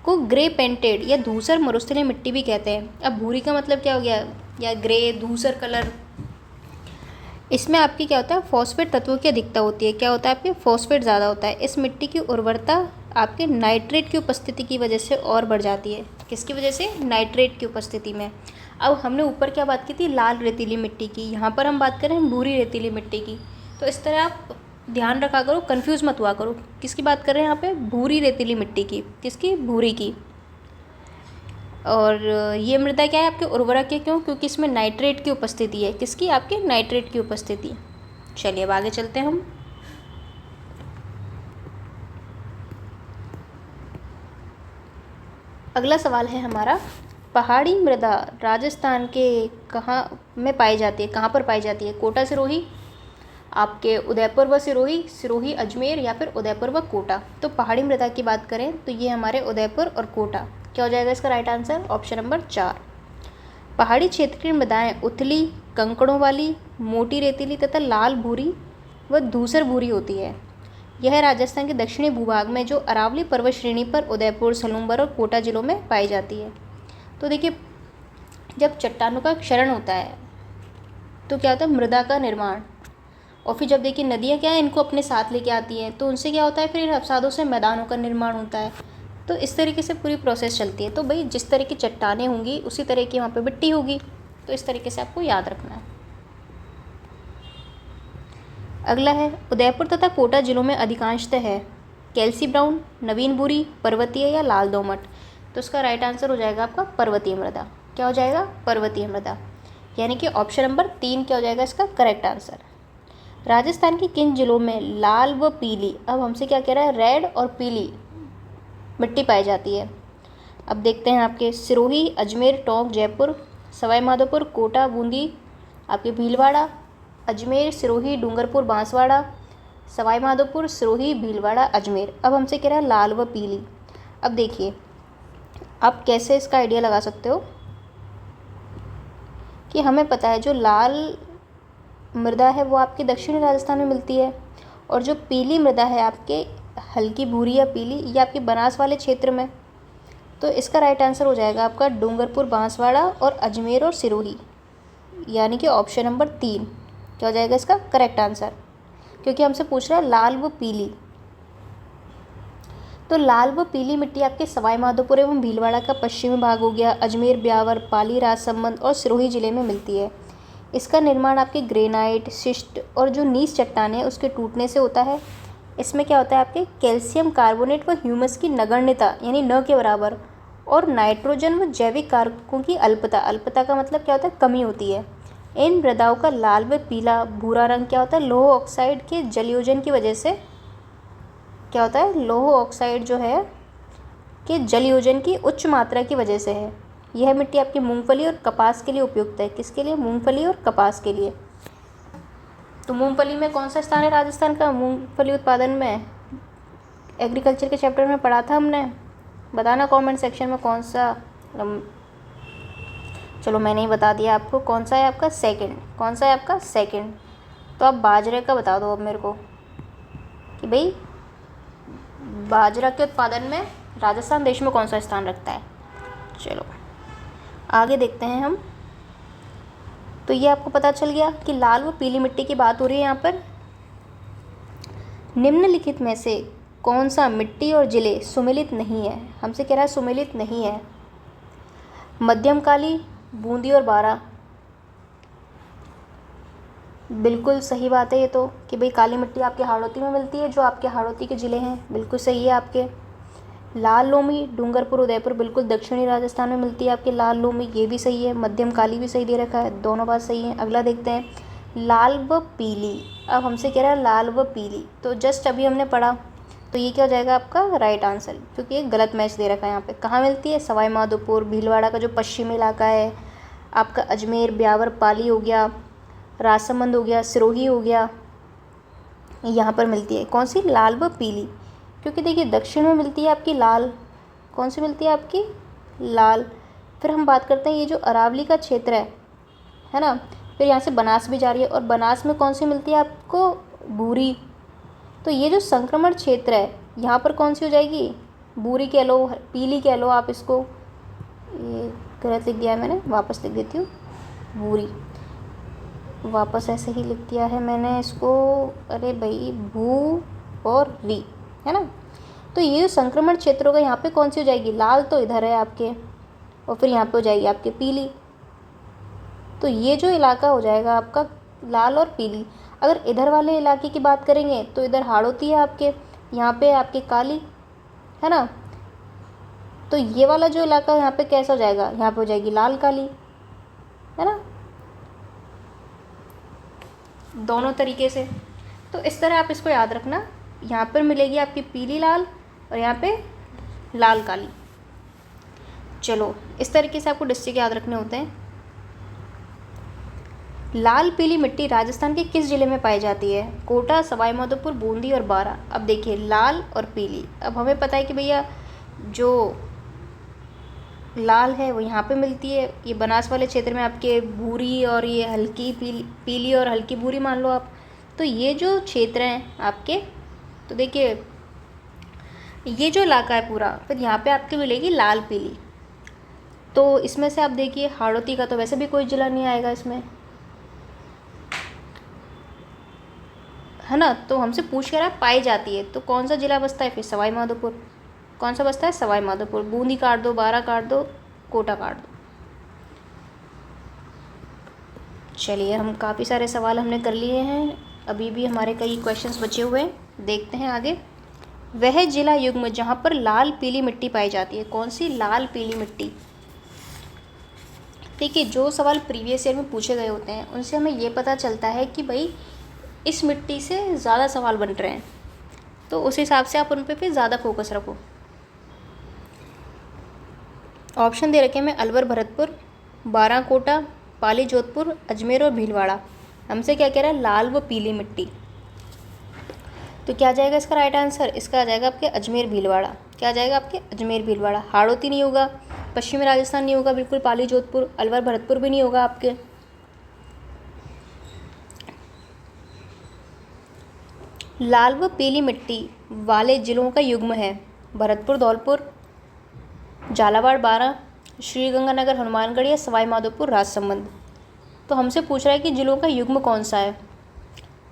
को ग्रे पेंटेड या धूसर मरुस्थलीय मिट्टी भी कहते हैं। अब भूरी का मतलब क्या हो गया, या ग्रे धूसर कलर। इसमें आपकी क्या होता है, फॉस्फेट तत्वों की अधिकता होती है। क्या होता है आपके, फॉस्फेट ज़्यादा होता है। इस मिट्टी की उर्वरता आपके नाइट्रेट की उपस्थिति की वजह से और बढ़ जाती है। किसकी वजह से, नाइट्रेट की उपस्थिति में। अब हमने ऊपर क्या बात की थी, लाल रेतीली मिट्टी की, यहाँ पर हम बात करें भूरी रेतीली मिट्टी की। तो इस तरह आप ध्यान रखा करो, कंफ्यूज मत हुआ करो। किसकी बात कर रहे हैं यहाँ पे, भूरी रेतीली मिट्टी की। किसकी, भूरी की। और ये मृदा क्या है आपके, उर्वरक है। क्यों, क्योंकि इसमें नाइट्रेट की उपस्थिति है। किसकी, आपके नाइट्रेट की उपस्थिति। चलिए अब आगे चलते हैं हम। अगला सवाल है हमारा, पहाड़ी मृदा राजस्थान के कहाँ में पाई जाती है, कहाँ पर पाई जाती है? कोटा सिरोही, आपके उदयपुर व सिरोही, सिरोही अजमेर, या फिर उदयपुर व कोटा। तो पहाड़ी मृदा की बात करें तो ये हमारे उदयपुर और कोटा। क्या हो जाएगा इसका राइट आंसर, ऑप्शन नंबर 4। पहाड़ी क्षेत्र की मृदाएँ उथली, कंकड़ों वाली, मोटी रेतीली तथा लाल भूरी व धूसर भूरी होती है। यह राजस्थान के दक्षिणी भूभाग में जो अरावली पर्वत श्रेणी पर उदयपुर, सलूंबर और कोटा जिलों में पाई जाती है। तो देखिए जब चट्टानों का क्षरण होता है तो क्या होता है, मृदा का निर्माण। और फिर जब देखिए नदियाँ क्या है, इनको अपने साथ लेके आती हैं, तो उनसे क्या होता है, फिर इन अवसादों से मैदानों का निर्माण होता है। तो इस तरीके से पूरी प्रोसेस चलती है। तो भाई जिस तरह की चट्टानें होंगी उसी तरह की वहाँ पे मिट्टी होगी। तो इस तरीके से आपको याद रखना है। अगला है, उदयपुर तथा कोटा जिलों में अधिकांशतः है कैल्सी ब्राउन, नवीन भूरी, पर्वतीय या लाल दोमट। तो इसका राइट आंसर हो जाएगा आपका पर्वतीय मृदा। क्या हो जाएगा? पर्वतीय मृदा। यानी कि ऑप्शन नंबर 3 क्या हो जाएगा इसका करेक्ट आंसर। राजस्थान के किन जिलों में लाल व पीली, अब हमसे क्या कह रहा है, रेड और पीली मिट्टी पाई जाती है। अब देखते हैं आपके सिरोही, अजमेर, टोंक, जयपुर, सवाई माधोपुर, कोटा, बूंदी, आपके भीलवाड़ा, अजमेर, सिरोही, डूंगरपुर, बांसवाड़ा, सवाई माधोपुर, सिरोही, भीलवाड़ा, अजमेर। अब हमसे कह रहा है लाल व पीली। अब देखिए आप कैसे इसका आइडिया लगा सकते हो कि हमें पता है जो लाल मृदा है वो आपके दक्षिणी राजस्थान में मिलती है, और जो पीली मृदा है आपके हल्की भूरी या पीली ये आपके बनास वाले क्षेत्र में। तो इसका राइट आंसर हो जाएगा आपका डूंगरपुर, बांसवाड़ा और अजमेर और सिरोही, यानी कि ऑप्शन नंबर 3 क्या हो जाएगा इसका करेक्ट आंसर, क्योंकि हमसे पूछ रहा है लाल व पीली। तो लाल व पीली मिट्टी आपके सवाई माधोपुर एवं भीलवाड़ा का पश्चिमी भाग हो गया, अजमेर, ब्यावर, पाली, राजसमंद और सिरोही जिले में मिलती है। इसका निर्माण आपके ग्रेनाइट, शिस्ट और जो नीस चट्टानें हैं उसके टूटने से होता है। इसमें क्या होता है आपके कैल्शियम कार्बोनेट व ह्यूमस की नगण्यता यानी न के बराबर, और नाइट्रोजन व जैविक कारकों की अल्पता, अल्पता का मतलब क्या होता है कमी होती है। इन मृदाओं का लाल व पीला भूरा रंग क्या होता है, लौह ऑक्साइड के जलयोजन की वजह से क्या होता है, लौह ऑक्साइड जो है कि जलयोजन की उच्च मात्रा की वजह से है। यह मिट्टी आपकी मूंगफली और कपास के लिए उपयुक्त है। किसके लिए? मूंगफली और कपास के लिए। तो मूंगफली में कौन सा स्थान है राजस्थान का मूंगफली उत्पादन में? एग्रीकल्चर के चैप्टर में पढ़ा था हमने, बताना कमेंट सेक्शन में कौन सा। चलो मैंने ही बता दिया आपको, कौन सा है आपका सेकंड। कौन सा है आपका सेकंड। तो आप बाजरे का बता दो अब मेरे को कि भाई बाजरा के उत्पादन में राजस्थान देश में कौन सा स्थान रखता है। चलो आगे देखते हैं हम। तो ये आपको पता चल गया कि लाल व पीली मिट्टी की बात हो रही है यहाँ पर। निम्नलिखित में से कौन सा मिट्टी और जिले सुमेलित नहीं है? हमसे कह रहा है सुमेलित नहीं है। मध्यम काली, बूंदी और बारा, बिल्कुल सही बात है ये तो कि भाई काली मिट्टी आपके हाड़ौती में मिलती है, जो आपके हाड़ौती के ज़िले हैं, बिल्कुल सही है आपके। लाल लोमी, डूंगरपुर, उदयपुर, बिल्कुल दक्षिणी राजस्थान में मिलती है आपके लाल लोमी, ये भी सही है। मध्यम काली भी सही दे रखा है, दोनों बात सही है। अगला देखते हैं लाल व पीली। अब हमसे कह रहा है लाल व पीली, तो जस्ट अभी हमने पढ़ा, तो ये क्या हो जाएगा आपका राइट आंसर, क्योंकि ये गलत मैच दे रखा है यहाँ पे। कहाँ मिलती है? सवाई माधोपुर, भीलवाड़ा का जो पश्चिमी इलाका है आपका, अजमेर, ब्यावर, पाली हो गया, राजसमंद हो गया, सिरोही हो गया, यहाँ पर मिलती है। कौन सी? लाल व पीली। क्योंकि देखिए दक्षिण में मिलती है आपकी लाल, कौन सी मिलती है आपकी? लाल। फिर हम बात करते हैं ये जो अरावली का क्षेत्र है ना, फिर यहाँ से बनास भी जा रही है, और बनास में कौन सी मिलती है आपको? भूरी। तो ये जो संक्रमण क्षेत्र है यहाँ पर कौन सी हो जाएगी? भूरी कह लो, पीली कह लो आप इसको। ये गलत लिख दिया है मैंने, वापस लिख देती हूँ, भूरी। वापस ऐसे ही लिख दिया है मैंने इसको, अरे भाई, भू और री, है ना। तो ये जो संक्रमण क्षेत्र होगा यहाँ पे कौन सी हो जाएगी? लाल तो इधर है आपके, और फिर यहाँ पे हो जाएगी आपके पीली। तो ये जो इलाका हो जाएगा आपका लाल और पीली। अगर इधर वाले इलाके की बात करेंगे तो इधर हाड़ौती है आपके, यहाँ पे आपके काली, है ना। तो ये वाला जो इलाका यहाँ पे कैसा हो जाएगा? यहाँ पे हो जाएगी लाल काली, है ना, दोनों तरीके से। तो इस तरह आप इसको याद रखना, यहाँ पर मिलेगी आपकी पीली लाल और यहाँ पे लाल काली। चलो इस तरीके से आपको डिस्ट्रिक्ट याद रखने होते हैं। लाल पीली मिट्टी राजस्थान के किस जिले में पाई जाती है? कोटा, सवाई माधोपुर, बूंदी और बारा। अब देखिए लाल और पीली, अब हमें पता है कि भैया जो लाल है वो यहाँ पे मिलती है, ये बनास वाले क्षेत्र में आपके भूरी, और ये हल्की पीली और हल्की भूरी मान लो आप। तो ये जो क्षेत्र हैं आपके, तो देखिए ये जो इलाका है पूरा, फिर यहाँ पे आपके मिलेगी लाल पीली। तो इसमें से आप देखिए हाड़ौती का तो वैसे भी कोई जिला नहीं आएगा इसमें, है ना। तो हमसे पूछ कर पाई जाती है, तो कौन सा जिला बसता है फिर? सवाई माधोपुर। कौन सा बसता है? सवाई माधोपुर। बूंदी काट दो, बारा काट दो, कोटा काट दो। चलिए हम काफ़ी सारे सवाल हमने कर लिए हैं, अभी भी हमारे कई क्वेश्चंस बचे हुए हैं, देखते हैं आगे। वह जिला युग्म जहाँ पर लाल पीली मिट्टी पाई जाती है। कौन सी? लाल पीली मिट्टी। देखिए, जो सवाल प्रीवियस ईयर में पूछे गए होते हैं उनसे हमें ये पता चलता है कि भाई इस मिट्टी से ज़्यादा सवाल बन रहे हैं, तो उस हिसाब से आप उन पे फिर ज़्यादा फोकस रखो। ऑप्शन दे रखे हैं मैं अलवर भरतपुर, बाराकोटा, पाली जोधपुर, अजमेर और भीलवाड़ा। हमसे क्या कह रहा है? लाल व पीली मिट्टी। तो क्या आ जाएगा इसका राइट आंसर? इसका आ जाएगा आपके अजमेर भीलवाड़ा। क्या आ जाएगा आपके? अजमेर भीलवाड़ा। हाड़ौती नहीं होगा, पश्चिमी राजस्थान नहीं होगा बिल्कुल, पाली जोधपुर, अलवर भरतपुर भी नहीं होगा आपके। लाल व पीली मिट्टी वाले जिलों का युग्म है भरतपुर धौलपुर, झालावाड़ बारां, श्रीगंगानगर हनुमानगढ़ या सवाई माधोपुर राजसमंद। तो हमसे पूछ रहा है कि जिलों का युग्म कौन सा है।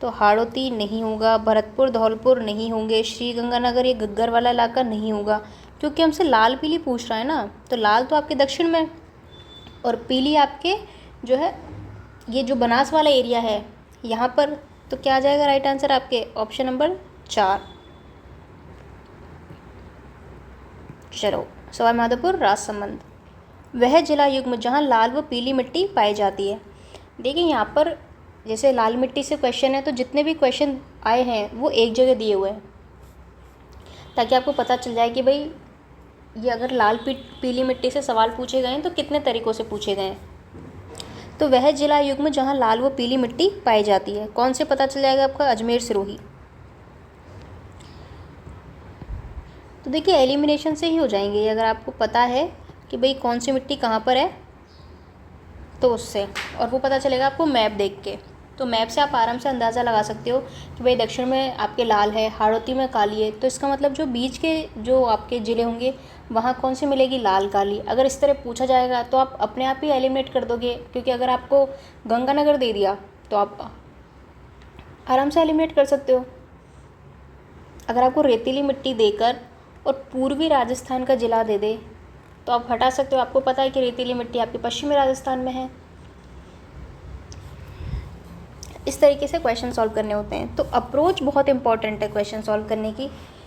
तो हाड़ौती नहीं होगा, भरतपुर धौलपुर नहीं होंगे, श्रीगंगानगर ये घग्गर वाला इलाका नहीं होगा, क्योंकि हमसे लाल पीली पूछ रहा है ना। तो लाल तो आपके दक्षिण में और पीली आपके जो है ये जो बनास वाला एरिया है यहाँ पर। तो क्या आ जाएगा राइट आंसर आपके? Option number 4। चलो, सवाई माधोपुर राजसमंद। वह जिला युग्म जहाँ लाल व पीली मिट्टी पाई जाती है। देखिए, यहाँ पर जैसे लाल मिट्टी से क्वेश्चन है तो जितने भी क्वेश्चन आए हैं वो एक जगह दिए हुए हैं, ताकि आपको पता चल जाए कि भाई ये अगर लाल पीली मिट्टी से सवाल पूछे गए हैं तो कितने तरीक़ों से पूछे गए हैं। तो वह जिला युग्म जहाँ लाल व पीली मिट्टी पाई जाती है, कौन से पता चल जाएगा आपका? अजमेर सिरोही। तो देखिए, एलिमिनेशन से ही हो जाएंगे अगर आपको पता है कि भाई कौन सी मिट्टी कहाँ पर है, तो उससे, और वो पता चलेगा आपको मैप देख के। तो मैप से आप आराम से अंदाज़ा लगा सकते हो कि भाई दक्षिण में आपके लाल है, हाड़ौती में काली है, तो इसका मतलब जो बीच के जो आपके ज़िले होंगे वहाँ कौन सी मिलेगी? लाल काली। अगर इस तरह पूछा जाएगा तो आप अपने आप ही एलिमिनेट कर दोगे, क्योंकि अगर आपको गंगानगर दे दिया तो आप आराम से एलिमिनेट कर सकते हो। अगर आपको रेतीली मिट्टी देकर और पूर्वी राजस्थान का ज़िला दे दे तो आप हटा सकते हो। आपको पता है कि रेतीली मिट्टी आपके पश्चिमी राजस्थान में है। इस तरीके से क्वेश्चन सॉल्व करने होते हैं। तो अप्रोच बहुत इंपॉर्टेंट है क्वेश्चन सॉल्व करने की,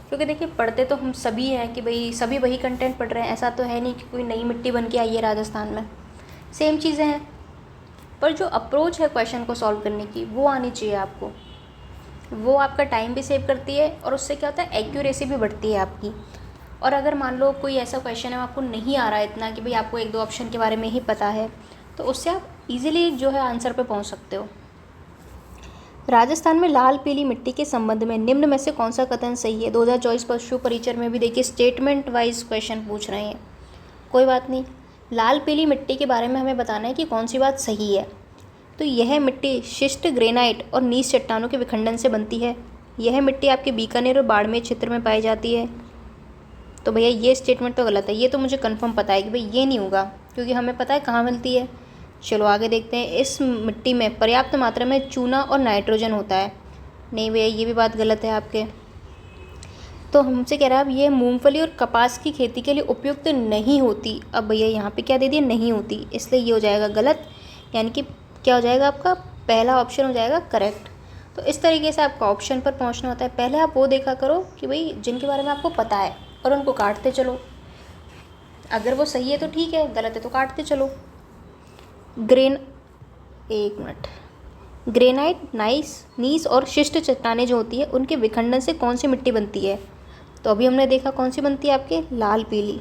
क्योंकि देखिए पढ़ते तो हम सभी हैं कि भाई सभी वही कंटेंट पढ़ रहे हैं। ऐसा तो है नहीं कि कोई नई मिट्टी बन के आई है राजस्थान में, सेम चीज़ें हैं। पर जो अप्रोच है क्वेश्चन को सॉल्व करने की वो आनी चाहिए आपको। वो आपका टाइम भी सेव करती है और उससे क्या होता है? एक्यूरेसी भी बढ़ती है आपकी। और अगर मान लो कोई ऐसा क्वेश्चन है आपको नहीं आ रहा है इतना कि भाई आपको 1-2 ऑप्शन के बारे में ही पता है, तो उससे आप इजीली जो है आंसर पे पहुंच सकते हो। राजस्थान में लाल पीली मिट्टी के संबंध में निम्न में से कौन सा कथन सही है? 2024 पशु परिचर में भी देखिए स्टेटमेंट वाइज क्वेश्चन पूछ रहे हैं। कोई बात नहीं, लाल पीली मिट्टी के बारे में हमें बताना है कि कौन सी बात सही है। तो यह मिट्टी शिष्ट ग्रेनाइट और नीच चट्टानों के विखंडन से बनती है। यह मिट्टी आपके बीकानेर और बाड़मेर क्षेत्र में पाई जाती है। तो भैया ये स्टेटमेंट तो गलत है, ये तो मुझे कंफर्म पता है कि भाई ये नहीं होगा, क्योंकि हमें पता है कहाँ मिलती है। चलो आगे देखते हैं। इस मिट्टी में पर्याप्त मात्रा में चूना और नाइट्रोजन होता है। नहीं भैया, ये भी बात गलत है आपके। तो हमसे कह रहा है अब ये मूंगफली और कपास की खेती के लिए उपयुक्त नहीं होती। अब भैया यहाँ पे क्या दे दिया? नहीं होती, इसलिए ये हो जाएगा गलत। यानी कि क्या हो जाएगा आपका? पहला ऑप्शन हो जाएगा करेक्ट। तो इस तरीके से आपका ऑप्शन पर पहुँचना होता है। पहले आप वो देखा करो कि भाई जिनके बारे में आपको पता है और उनको काटते चलो। अगर वो सही है तो ठीक है, गलत है तो काटते चलो। ग्रेनाइट, नीस और शिष्ट चट्टानें जो होती है उनके विखंडन से कौन सी मिट्टी बनती है? तो अभी हमने देखा कौन सी बनती है आपके? लाल पीली।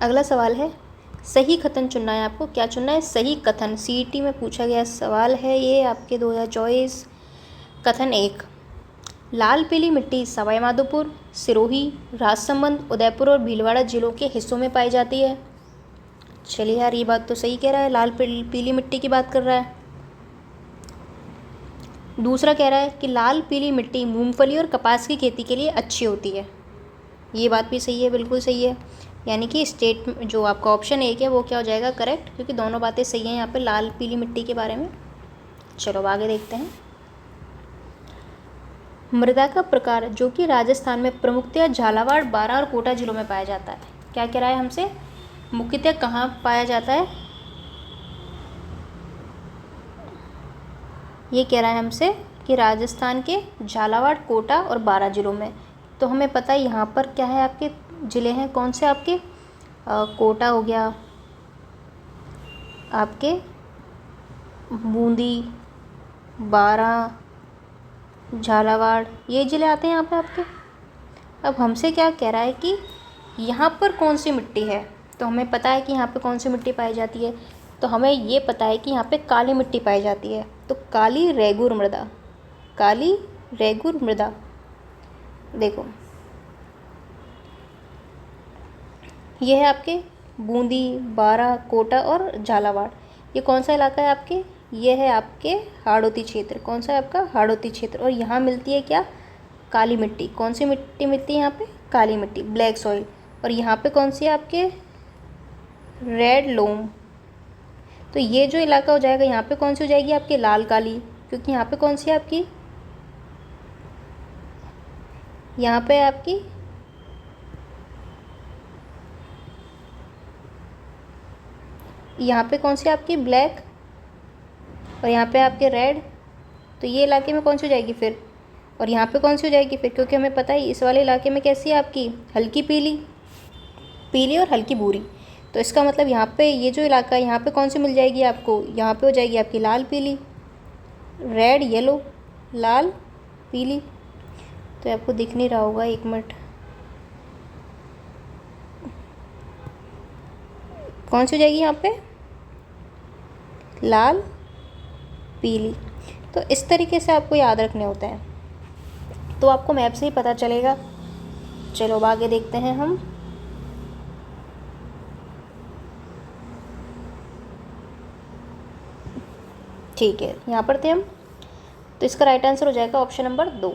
अगला सवाल है, सही कथन चुनना है आपको। क्या चुनना है? सही कथन। सीईटी में पूछा गया सवाल है ये आपके 2024। कथन 1, लाल पीली मिट्टी सवाई माधोपुर, सिरोही, राजसमंद, उदयपुर और भीलवाड़ा जिलों के हिस्सों में पाई जाती है। चलिए यार, ये बात तो सही कह रहा है, लाल पीली मिट्टी की बात कर रहा है। दूसरा कह रहा है कि लाल पीली मिट्टी मूंगफली और कपास की खेती के लिए अच्छी होती है। ये बात भी सही है, बिल्कुल सही है। यानी कि स्टेट जो आपका ऑप्शन 1 है वो क्या हो जाएगा? करेक्ट, क्योंकि दोनों बातें सही हैं यहाँ पे लाल पीली मिट्टी के बारे में। चलो आगे देखते हैं। मृदा का प्रकार जो कि राजस्थान में प्रमुखतया झालावाड़, बारां और कोटा जिलों में पाया जाता है। क्या कह रहा है हमसे? मुख्यतः कहाँ पाया जाता है? ये कह रहा है हमसे कि राजस्थान के झालावाड़, कोटा और बारां जिलों में। तो हमें पता है यहाँ पर क्या है, आपके ज़िले हैं कौन से आपके, कोटा हो गया, आपके बूंदी, बारां, झालावाड़, ये ज़िले आते हैं यहाँ पे आपके। अब हमसे क्या कह रहा है कि यहाँ पर कौन सी मिट्टी है। तो हमें पता है कि यहाँ पे कौन सी मिट्टी पाई जाती है। तो हमें ये पता है कि यहाँ पे काली मिट्टी पाई जाती है। तो काली रेगुर मृदा, काली रेगुर मृदा, देखो ये है आपके बूंदी, बारां, कोटा और झालावाड़। ये कौन सा इलाका है आपके, ये है आपके हाड़ौती क्षेत्र। कौन सा है आपका, हाड़ौती क्षेत्र। और यहाँ मिलती है क्या, काली मिट्टी। कौन सी मिट्टी मिलती है यहाँ पे, काली मिट्टी, ब्लैक सॉइल। और यहाँ पे कौन सी है आपके, रेड लोम। तो ये जो इलाका हो जाएगा, यहाँ पे कौन सी हो जाएगी आपकी, लाल काली, क्योंकि यहाँ पे कौन सी है आपकी, यहाँ पे आपकी यहाँ पे कौन सी आपकी ब्लैक, और यहाँ पे आपके रेड। तो ये इलाके में कौन सी हो जाएगी फिर, और यहाँ पे कौन सी हो जाएगी फिर, क्योंकि हमें पता है इस वाले इलाके में कैसी है आपकी, हल्की पीली, पीली और हल्की भूरी। तो इसका मतलब यहाँ पे ये जो इलाका है, यहाँ पे कौन सी मिल जाएगी आपको, यहाँ पे हो जाएगी आपकी लाल पीली, रेड येलो, लाल पीली। तो आपको दिख नहीं रहा होगा, एक मिनट, कौन सी हो जाएगी यहाँ पे, लाल पीली। तो इस तरीके से आपको याद रखने होता है, तो आपको मैप से ही पता चलेगा। चलो अब आगे देखते हैं हम। ठीक है, यहाँ पर थे हम, तो इसका राइट आंसर हो जाएगा ऑप्शन नंबर 2।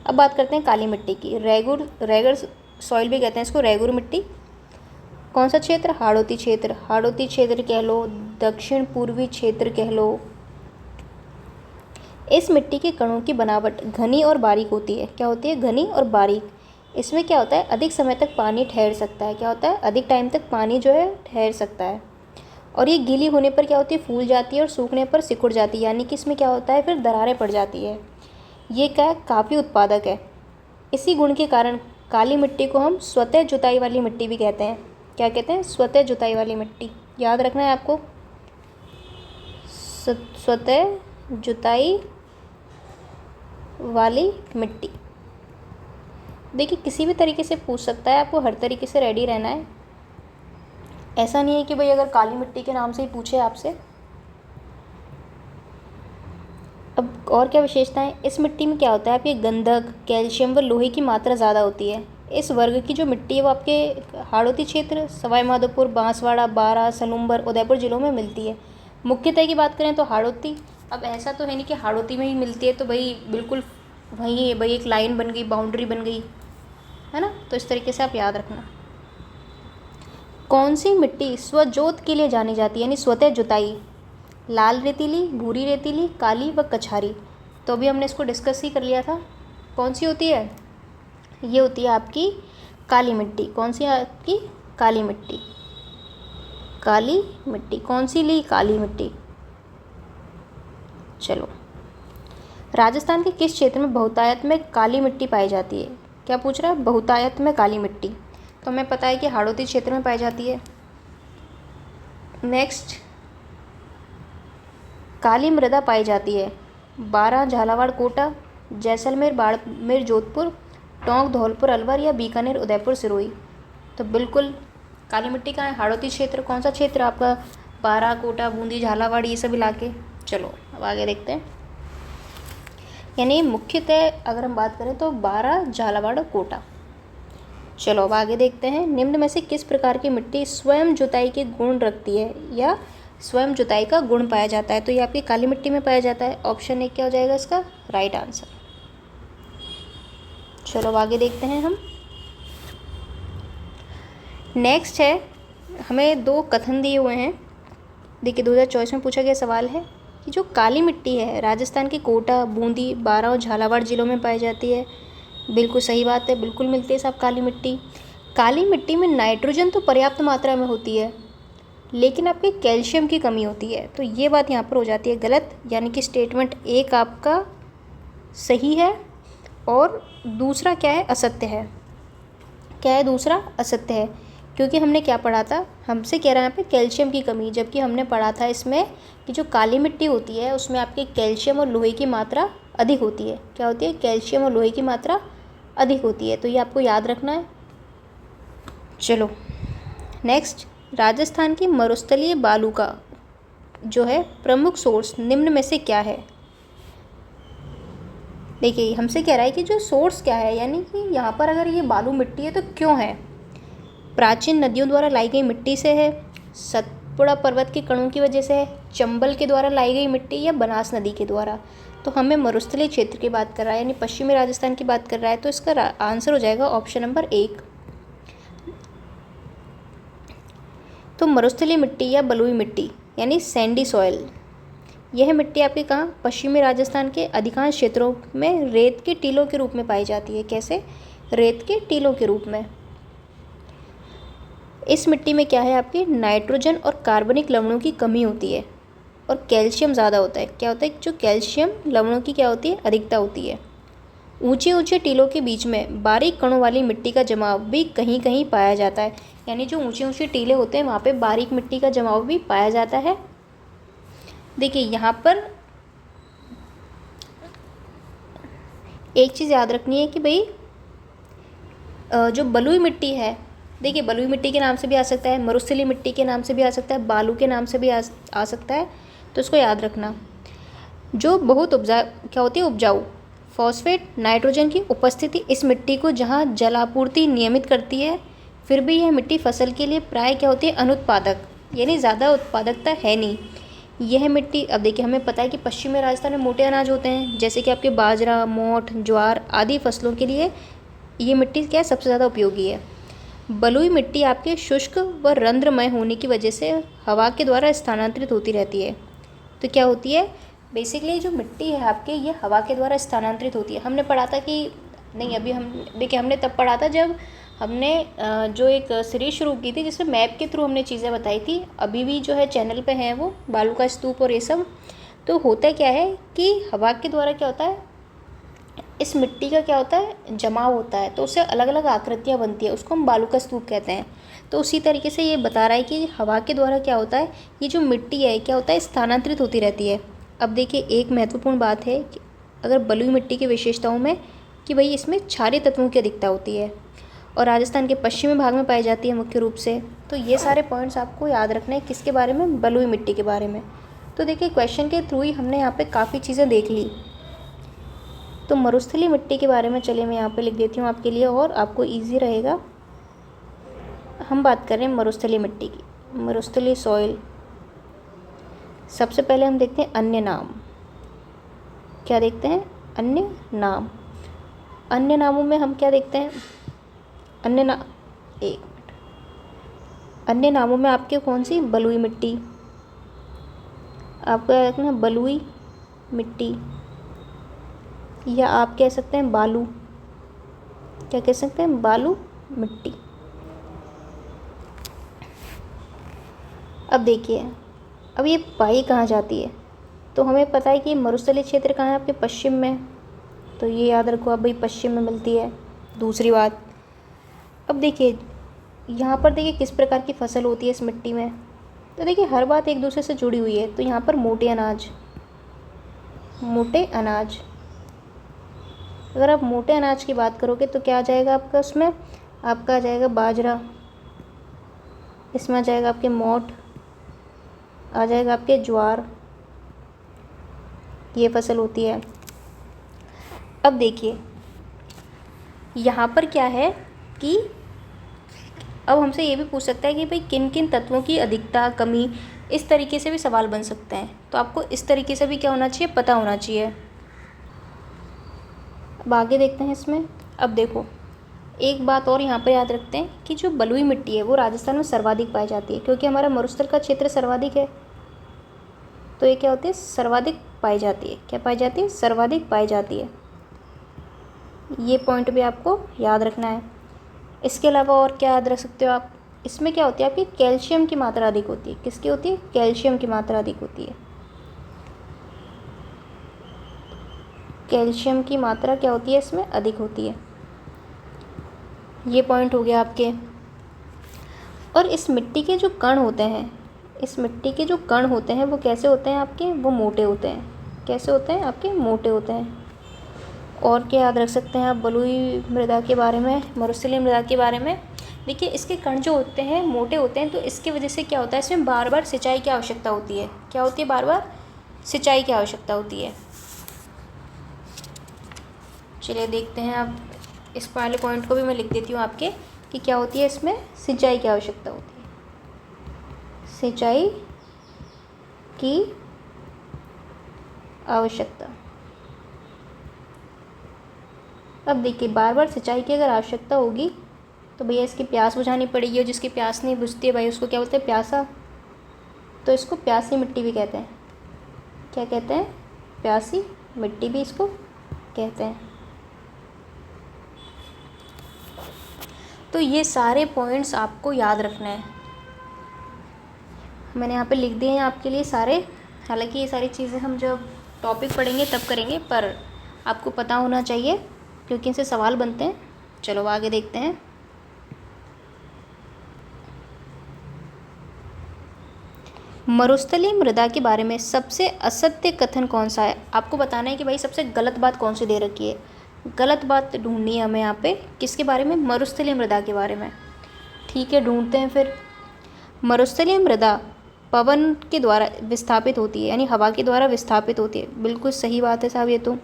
अब बात करते हैं काली मिट्टी की। रेगुर सॉइल भी कहते हैं इसको, रेगुर मिट्टी। कौन सा क्षेत्र, हाड़ौती क्षेत्र। हाड़ौती क्षेत्र कह लो, दक्षिण पूर्वी क्षेत्र कह लो। इस मिट्टी के कणों की बनावट घनी और बारीक होती है। क्या होती है, घनी और बारीक। इसमें क्या होता है, अधिक समय तक पानी ठहर सकता है। क्या होता है, अधिक टाइम तक पानी जो है ठहर सकता है। और ये गीली होने पर क्या होती है, फूल जाती है, और सूखने पर सिकुड़ जाती है, यानी कि इसमें क्या होता है, फिर दरारें पड़ जाती है। ये क्या है, काफ़ी उत्पादक है। इसी गुण के कारण काली मिट्टी को हम स्वतः जुताई वाली मिट्टी भी कहते हैं। क्या कहते हैं, स्वतः जुताई वाली मिट्टी। याद रखना है आपको, स्वतः जुताई वाली मिट्टी। देखिए किसी भी तरीके से पूछ सकता है, आपको हर तरीके से रेडी रहना है। ऐसा नहीं है कि भाई अगर काली मिट्टी के नाम से ही पूछे आपसे। अब और क्या विशेषताएं, इस मिट्टी में क्या होता है, आपके गंधक, कैल्शियम व लोहे की मात्रा ज़्यादा होती है। इस वर्ग की जो मिट्टी है वो आपके हाड़ौती क्षेत्र, सवाई माधोपुर, बांसवाड़ा, बारां, सलूम्बर, उदयपुर जिलों में मिलती है। मुख्यतः की बात करें तो हाड़ौती। अब ऐसा तो है नहीं कि हाड़ौती में ही मिलती है तो भाई बिल्कुल वहीं भाई एक लाइन बन गई, बाउंड्री बन गई, है ना। तो इस तरीके से आप याद रखना। कौन सी मिट्टी स्वजोत के लिए जानी जाती है, यानी स्वतः जुताई। लाल रेतीली, भूरी रेतीली, काली व कछारी। तो अभी हमने इसको डिस्कस ही कर लिया था। कौन सी होती है, ये होती है आपकी काली मिट्टी। कौन सी आपकी, काली मिट्टी। काली मिट्टी कौन सी ली, काली मिट्टी। चलो, राजस्थान के किस क्षेत्र में बहुतायत में काली मिट्टी पाई जाती है। क्या पूछ रहा है, बहुतायत में काली मिट्टी। तो हमें पता है कि हाड़ौती क्षेत्र में पाई जाती है। नेक्स्ट, काली मृदा पाई जाती है बारां, झालावाड़, कोटा, जैसलमेर, बाड़मेर, जोधपुर, टोंक, धौलपुर, अलवर या बीकानेर, उदयपुर, सिरोही। तो बिल्कुल काली मिट्टी कहाँ है, हाड़ौती क्षेत्र। कौन सा क्षेत्र आपका, बारां, कोटा, बूंदी, झालावाड़, ये सब इलाके। चलो अब आगे देखते हैं। यानी मुख्यतः अगर हम बात करें तो बारां, झालावाड़ और कोटा। चलो अब आगे देखते हैं। निम्न में से किस प्रकार की मिट्टी स्वयं जुताई के गुण रखती है या स्वयं जुताई का गुण पाया जाता है। तो ये आपकी काली मिट्टी में पाया जाता है। ऑप्शन ए क्या हो जाएगा इसका राइट आंसर। चलो अब आगे देखते हैं हम। नेक्स्ट है, हमें दो कथन दिए हुए हैं। देखिए 2024 में पूछा गया सवाल है कि जो काली मिट्टी है राजस्थान के कोटा, बूंदी, बारां और झालावाड़ जिलों में पाई जाती है। बिल्कुल सही बात है, बिल्कुल मिलती है सब काली मिट्टी। काली मिट्टी में नाइट्रोजन तो पर्याप्त मात्रा में होती है, लेकिन आपके कैल्शियम की कमी होती है। तो ये बात यहाँ पर हो जाती है गलत, यानी कि स्टेटमेंट एक आपका सही है और दूसरा क्या है, असत्य है। क्या है दूसरा, असत्य है, क्योंकि हमने क्या पढ़ा था, हमसे कह रहा है यहाँ पे कैल्शियम की कमी, जबकि हमने पढ़ा था इसमें कि जो काली मिट्टी होती है उसमें आपके कैल्शियम और लोहे की मात्रा अधिक होती है। क्या होती है, कैल्शियम और लोहे की मात्रा अधिक होती है, तो ये आपको याद रखना है। चलो नेक्स्ट, राजस्थान की मरुस्थलीय बालू का जो है प्रमुख सोर्स निम्न में से क्या है। देखिए हमसे कह रहा है कि जो सोर्स क्या है, यानी कि यहाँ पर अगर ये बालू मिट्टी है तो क्यों है। प्राचीन नदियों द्वारा लाई गई मिट्टी से है, सतपुड़ा पर्वत के कणों की वजह से है, चंबल के द्वारा लाई गई मिट्टी, या बनास नदी के द्वारा। तो हमें मरुस्थलीय क्षेत्र की बात कर रहा है, यानी पश्चिमी राजस्थान की बात कर रहा है, तो इसका आंसर हो जाएगा ऑप्शन नंबर 1। तो मरुस्थलीय मिट्टी या बलुई मिट्टी यानी सैंडी सॉइल, यह मिट्टी आपके कहाँ, पश्चिमी राजस्थान के अधिकांश क्षेत्रों में रेत के टीलों के रूप में पाई जाती है। कैसे, रेत के टीलों के रूप में। इस मिट्टी में क्या है, आपकी नाइट्रोजन और कार्बनिक लवणों की कमी होती है और कैल्शियम ज़्यादा होता है। क्या होता है, जो कैल्शियम लवणों की क्या होती है, अधिकता होती है। ऊंचे ऊंचे टीलों के बीच में बारीक कणों वाली मिट्टी का जमाव भी कहीं कहीं पाया जाता है, यानी जो ऊंचे ऊंचे टीले होते हैं वहाँ पे बारीक मिट्टी का जमाव भी पाया जाता है। देखिए यहाँ पर एक चीज़ याद रखनी है कि भाई जो बलुई मिट्टी है, देखिए बलुई मिट्टी के नाम से भी आ सकता है, मरुस्थलीय मिट्टी के नाम से भी आ सकता है, बालू के नाम से भी आ सकता है, तो इसको याद रखना। जो बहुत क्या होती है, उपजाऊ, फॉस्फेट नाइट्रोजन की उपस्थिति इस मिट्टी को जहाँ जलापूर्ति नियमित करती है, फिर भी यह मिट्टी फसल के लिए प्राय क्या होती है, अनुत्पादक, यानी ज़्यादा उत्पादकता है नहीं। यह मिट्टी, अब देखिए हमें पता है कि पश्चिमी राजस्थान में मोटे अनाज होते हैं, जैसे कि आपके बाजरा, मोठ, ज्वार आदि फसलों के लिए ये मिट्टी क्या है, सबसे ज़्यादा उपयोगी है। बलुई मिट्टी आपके शुष्क व रंध्रमय होने की वजह से हवा के द्वारा स्थानांतरित होती रहती है। तो क्या होती है, बेसिकली जो मिट्टी है आपके, ये हवा के द्वारा स्थानांतरित होती है। हमने पढ़ा था कि नहीं, अभी हम देखिए हमने तब पढ़ा था जब हमने जो एक सीरीज शुरू की थी जिसमें मैप के थ्रू हमने चीज़ें बताई थी, अभी भी जो है चैनल पे है वो बालू का स्तूप और ये सब। तो होता क्या है कि हवा के द्वारा क्या होता है, इस मिट्टी का क्या होता है, जमाव होता है, तो उससे अलग अलग आकृतियाँ बनती है, उसको हम बालू का स्तूप कहते हैं। तो उसी तरीके से ये बता रहा है कि हवा के द्वारा क्या होता है, ये जो मिट्टी है क्या होता है, स्थानांतरित होती रहती है। अब देखिए एक महत्वपूर्ण बात है कि अगर बलुई मिट्टी की विशेषताओं में कि भाई इसमें क्षारीय तत्वों की अधिकता होती है और राजस्थान के पश्चिमी भाग में पाई जाती है मुख्य रूप से। तो ये सारे पॉइंट्स आपको याद रखने हैं, किसके बारे में, बलुई मिट्टी के बारे में। तो देखिए क्वेश्चन के थ्रू ही हमने यहाँ पे काफ़ी चीज़ें देख ली। तो मरुस्थलीय मिट्टी के बारे में चलिए मैं यहाँ पे लिख देती हूँ आपके लिए और आपको ईजी रहेगा। हम बात कर रहे हैं मरुस्थलीय मिट्टी की, मरुस्थलीय सॉइल। सबसे पहले हम देखते हैं अन्य नाम। क्या देखते हैं, अन्य नाम। अन्य नामों में हम क्या देखते हैं, अन्य नामों में आपके कौन सी, बलुई मिट्टी। आपको याद रखना बलुई मिट्टी, या आप कह सकते हैं बालू, क्या कह सकते हैं, बालू मिट्टी। अब देखिए, अब ये पाई कहाँ जाती है, तो हमें पता है कि मरुस्थलीय क्षेत्र कहाँ है, आपके पश्चिम में, तो ये याद रखो आप भाई पश्चिम में मिलती है। दूसरी बात, अब देखिए यहाँ पर देखिए किस प्रकार की फसल होती है इस मिट्टी में, तो देखिए हर बात एक दूसरे से जुड़ी हुई है। तो यहाँ पर मोटे अनाज, अगर आप मोटे अनाज की बात करोगे तो क्या आ जाएगा आपका, उसमें आपका आ जाएगा बाजरा, इसमें आ जाएगा आपके मोठ, आ जाएगा आपके ज्वार, ये फसल होती है। अब देखिए यहाँ पर क्या है कि अब हमसे ये भी पूछ सकता है कि भाई किन किन तत्वों की अधिकता, कमी, इस तरीके से भी सवाल बन सकते हैं। तो आपको इस तरीके से भी क्या होना चाहिए, पता होना चाहिए। अब आगे देखते हैं इसमें। अब देखो एक बात और यहाँ पर याद रखते हैं कि जो बलुई मिट्टी है वो राजस्थान में सर्वाधिक पाई जाती है, क्योंकि हमारा मरुस्थल का क्षेत्र सर्वाधिक है। तो ये क्या होती है, सर्वाधिक पाई जाती है। क्या पाई जाती है, सर्वाधिक पाई जाती है। ये पॉइंट भी आपको याद रखना है। इसके अलावा और क्या याद रख सकते हो आप, इसमें क्या होती है, आपकी कैल्शियम की मात्रा अधिक होती है। किसकी होती है, कैल्शियम की मात्रा अधिक होती है। कैल्शियम की मात्रा क्या होती है इसमें, अधिक होती है। ये पॉइंट हो गया आपके। और इस मिट्टी के जो कण होते हैं, इस मिट्टी के जो कण होते हैं वो कैसे होते हैं आपके, वो मोटे होते हैं। कैसे होते हैं आपके, मोटे होते हैं। और क्या याद रख सकते हैं आप बलुई मृदा के बारे में, मरुस्थलीय मृदा के बारे में? देखिए इसके कण जो होते हैं मोटे होते हैं, तो इसकी वजह से क्या होता है, इसमें बार बार सिंचाई की आवश्यकता होती है। क्या होती है, बार बार सिंचाई की आवश्यकता होती है। चलिए देखते हैं अब इस वाले पॉइंट को भी मैं लिख देती हूँ आपके, कि क्या होती है इसमें, सिंचाई की आवश्यकता होती है। सिंचाई की आवश्यकता। अब देखिए बार बार सिंचाई की अगर आवश्यकता होगी तो भैया इसकी प्यास बुझानी पड़ेगी, और जिसकी प्यास नहीं बुझती है भाई उसको क्या बोलते हैं, प्यासा। तो इसको प्यासी मिट्टी भी कहते हैं। क्या कहते हैं, प्यासी मिट्टी भी इसको कहते हैं। तो ये सारे पॉइंट्स आपको याद रखना है। मैंने यहाँ पे लिख दिए हैं आपके लिए सारे। हालांकि ये सारी चीज़ें हम जब टॉपिक पढ़ेंगे तब करेंगे, पर आपको पता होना चाहिए क्योंकि इनसे सवाल बनते हैं। चलो आगे देखते हैं। मरुस्थलीय मृदा के बारे में सबसे असत्य कथन कौन सा है? आपको बताना है कि भाई सबसे गलत बात कौन सी दे रखी है। गलत बात ढूंढनी है हमें यहाँ पे, किसके बारे में, मरुस्थलीय मृदा के बारे में। ठीक है, ढूंढते हैं फिर। मरुस्थलीय मृदा पवन के द्वारा विस्थापित होती है, यानी हवा के द्वारा विस्थापित होती है। बिल्कुल सही बात है साहब ये तो।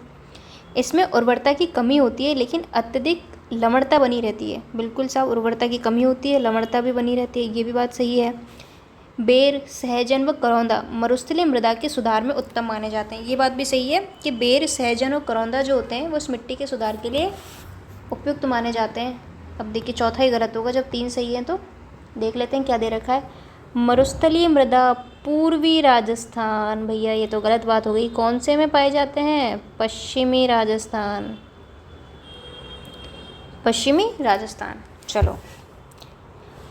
इसमें उर्वरता की कमी होती है लेकिन अत्यधिक लवणता बनी रहती है। बिल्कुल साहब, उर्वरता की कमी होती है, लवणता भी बनी रहती है, ये भी बात सही है। बेर, सहजन व करौंदा मरुस्थलीय मृदा के सुधार में उत्तम माने जाते हैं। ये बात भी सही है कि बेर, सहजन और करौंदा जो होते हैं वो उस मिट्टी के सुधार के लिए उपयुक्त माने जाते हैं। अब देखिए चौथा ही गलत होगा जब 3 सही हैं। तो देख लेते हैं क्या दे रखा है। मरुस्थलीय मृदा पूर्वी राजस्थान, भैया ये तो गलत बात हो गई। कौन से में पाए जाते हैं, पश्चिमी राजस्थान। पश्चिमी राजस्थान। चलो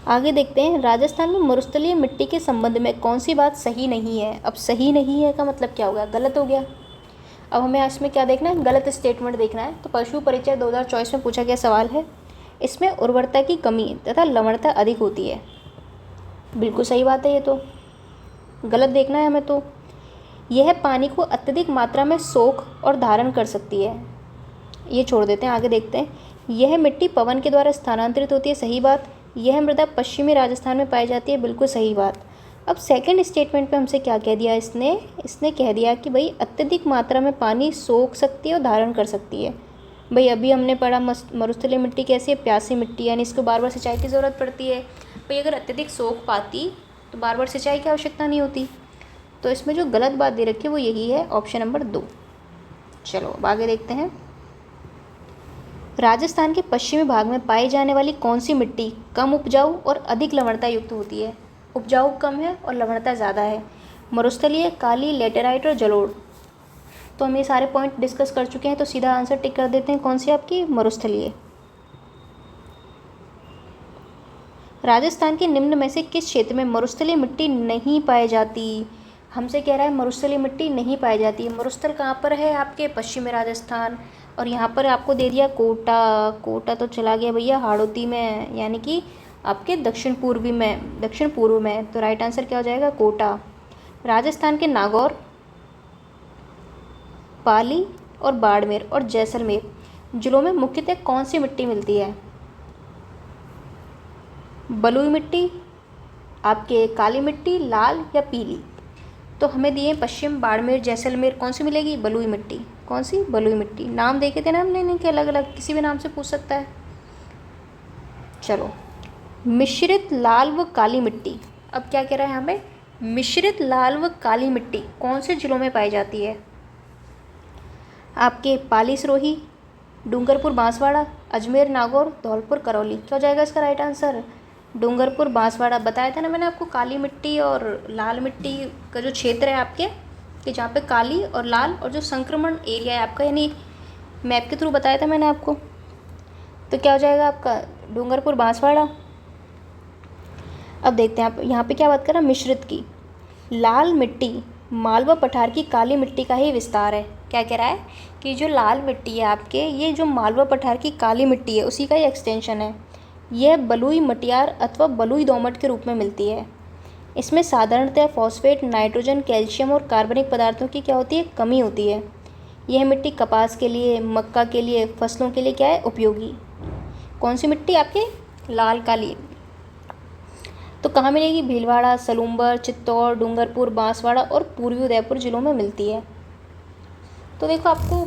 आगे देखते हैं। राजस्थान में मरुस्थलीय मिट्टी के संबंध में कौन सी बात सही नहीं है? अब सही नहीं है का मतलब क्या हो गया, गलत हो गया। अब हमें इसमें क्या देखना है, गलत स्टेटमेंट देखना है। तो पशु परिचय 2024 में पूछा गया सवाल है, इसमें उर्वरता की कमी तथा लवणता अधिक होती है। बिल्कुल सही बात है ये तो, गलत देखना है हमें। तो यह पानी को अत्यधिक मात्रा में सोख और धारण कर सकती है, ये छोड़ देते हैं। आगे देखते हैं। यह मिट्टी पवन के द्वारा स्थानांतरित होती है, सही बात। यह मृदा पश्चिमी राजस्थान में पाई जाती है, बिल्कुल सही बात। अब सेकंड स्टेटमेंट पे हमसे क्या कह दिया इसने कह दिया कि भाई अत्यधिक मात्रा में पानी सोख सकती है और धारण कर सकती है। भाई अभी हमने पढ़ा मरुस्थलीय मिट्टी कैसी है, प्यासी मिट्टी, यानी इसको बार बार सिंचाई की ज़रूरत पड़ती है। भाई अगर अत्यधिक सोख पाती तो बार बार सिंचाई की आवश्यकता नहीं होती। तो इसमें जो गलत बात दे रखी है वो यही है, ऑप्शन नंबर 2। चलो अब आगे देखते हैं। राजस्थान के पश्चिमी भाग में पाई जाने वाली कौन सी मिट्टी कम उपजाऊ और अधिक लवणता युक्त होती है? उपजाऊ कम है और लवणता ज़्यादा है। मरुस्थलीय, काली, लेटेराइट और जलोढ़। तो हम ये सारे पॉइंट डिस्कस कर चुके हैं, तो सीधा आंसर टिक कर देते हैं। कौन सी आपकी, मरुस्थलीय। राजस्थान के निम्न में से किस क्षेत्र में मरुस्थलीय मिट्टी नहीं पाई जाती? हमसे कह रहा है मरुस्थलीय मिट्टी नहीं पाई जाती है। मरुस्थल कहाँ पर है आपके, पश्चिमी राजस्थान। और यहाँ पर आपको दे दिया कोटा। कोटा तो चला गया भैया हाड़ौती में, यानी कि आपके दक्षिण पूर्व में। तो राइट आंसर क्या हो जाएगा, कोटा। राजस्थान के नागौर, पाली और बाड़मेर और जैसलमेर जिलों में मुख्यतः कौन सी मिट्टी मिलती है? बलुई मिट्टी, आपके काली मिट्टी, लाल या पीली। तो हमें दिए पश्चिम, बाड़मेर, जैसलमेर, कौन सी मिलेगी, बलुई मिट्टी। कौन सी, बलुई मिट्टी। नाम देखे थे ना हमने नहीं कि अलग अलग, किसी भी नाम से पूछ सकता है। चलो मिश्रित लाल व काली मिट्टी। अब क्या कह रहा है हमें, मिश्रित लाल व काली मिट्टी कौन से जिलों में पाई जाती है? आपके पाली, सिरोही, डूंगरपुर, बांसवाड़ा, अजमेर, नागौर, धौलपुर, करौली। क्या हो जाएगा इसका राइट आंसर, डूंगरपुर, बांसवाड़ा। बताया था ना मैंने आपको, काली मिट्टी और लाल मिट्टी का जो क्षेत्र है आपके, कि जहाँ पे काली और लाल और जो संक्रमण एरिया है आपका, यानी मैप के थ्रू बताया था मैंने आपको। तो क्या हो जाएगा आपका, डूंगरपुर, बांसवाड़ा। अब देखते हैं आप यहाँ पे क्या बात कर रहा है, मिश्रित की। लाल मिट्टी मालवा पठार की काली मिट्टी का ही विस्तार है। क्या कह रहा है कि जो लाल मिट्टी है आपके, ये जो मालवा पठार की काली मिट्टी है उसी का ही एक्सटेंशन है। यह बलुई मटियार अथवा बलुई दोमट के रूप में मिलती है। इसमें साधारणतः फॉस्फेट, नाइट्रोजन, कैल्शियम और कार्बनिक पदार्थों की क्या होती है, कमी होती है। यह मिट्टी कपास के लिए, मक्का के लिए, फसलों के लिए क्या है, उपयोगी। कौन सी मिट्टी आपके, लाल काली। तो कहाँ मिलेगी, भीलवाड़ा, सलूम्बर, चित्तौड़, डूंगरपुर, बांसवाड़ा और पूर्वी उदयपुर जिलों में मिलती है। तो देखो आपको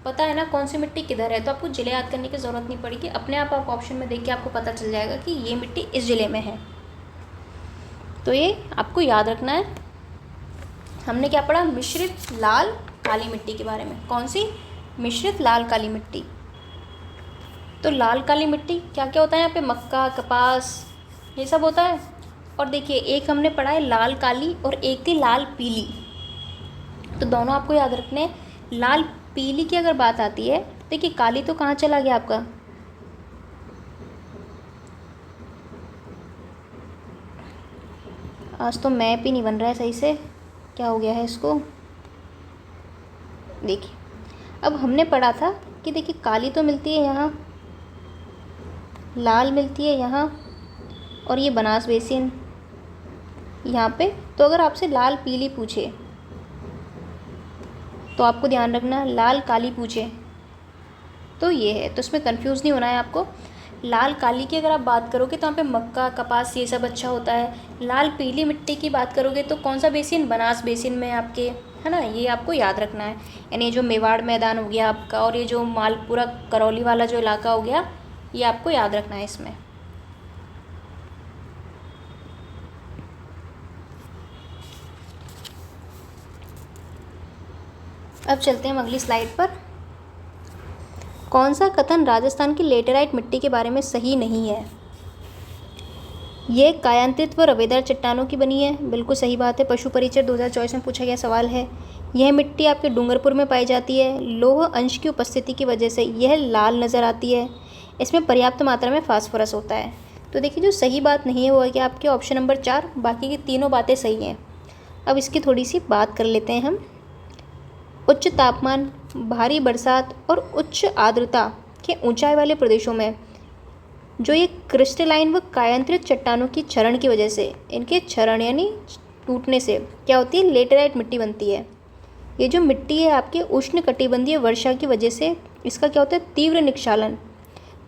पता है ना कौन सी मिट्टी किधर है, तो आपको जिले याद करने की ज़रूरत नहीं पड़ेगी, अपने आप ऑप्शन में देख के आपको पता चल जाएगा कि ये मिट्टी इस ज़िले में है। तो ये आपको याद रखना है। हमने क्या पढ़ा, मिश्रित लाल काली मिट्टी के बारे में। कौन सी, मिश्रित लाल काली मिट्टी। तो लाल काली मिट्टी क्या क्या होता है यहाँ पे, मक्का, कपास, ये सब होता है। और देखिए एक हमने पढ़ा है लाल काली और एक थी लाल पीली, तो दोनों आपको याद रखने हैं। लाल पीली की अगर बात आती है, देखिए काली तो कहाँ चला गया आपका, आज तो मैप ही नहीं बन रहा है सही से, क्या हो गया है इसको। देखिए अब हमने पढ़ा था कि देखिए काली तो मिलती है यहाँ, लाल मिलती है यहाँ, और ये बनास बेसिन यहाँ पे। तो अगर आपसे लाल पीली पूछे तो आपको ध्यान रखना, लाल काली पूछे तो ये है, तो इसमें कंफ्यूज नहीं होना है आपको। लाल काली की अगर आप बात करोगे तो यहाँ पे मक्का, कपास, ये सब अच्छा होता है। लाल पीली मिट्टी की बात करोगे तो कौन सा बेसिन, बनास बेसिन में आपके, है ना, ये आपको याद रखना है। यानी जो मेवाड़ मैदान हो गया आपका, और ये जो मालपुरा करौली वाला जो इलाका हो गया, ये आपको याद रखना है इसमें। अब चलते हैं हम अगली स्लाइड पर। कौन सा कथन राजस्थान की लेटेराइट मिट्टी के बारे में सही नहीं है। ये कायांतरित व रवेदार चट्टानों की बनी है, बिल्कुल सही बात है। पशु परिचय 2024 में पूछा गया सवाल है। यह मिट्टी आपके डूंगरपुर में पाई जाती है। लौह अंश की उपस्थिति की वजह से यह लाल नज़र आती है। इसमें पर्याप्त मात्रा में फास्फोरस होता है। तो देखिए जो सही बात नहीं है वो है कि आपके ऑप्शन नंबर 4, बाकी की तीनों बातें सही हैं। अब इसकी थोड़ी सी बात कर लेते हैं हम। उच्च तापमान, भारी बरसात और उच्च आर्द्रता के ऊंचाई वाले प्रदेशों में जो ये क्रिस्टलाइन व कायांतरित चट्टानों की क्षरण की वजह से, इनके क्षरण यानी टूटने से क्या होती है, लेटेराइट मिट्टी बनती है। ये जो मिट्टी है आपके उष्णकटिबंधीय वर्षा की वजह से इसका क्या होता है, तीव्र निक्षालन।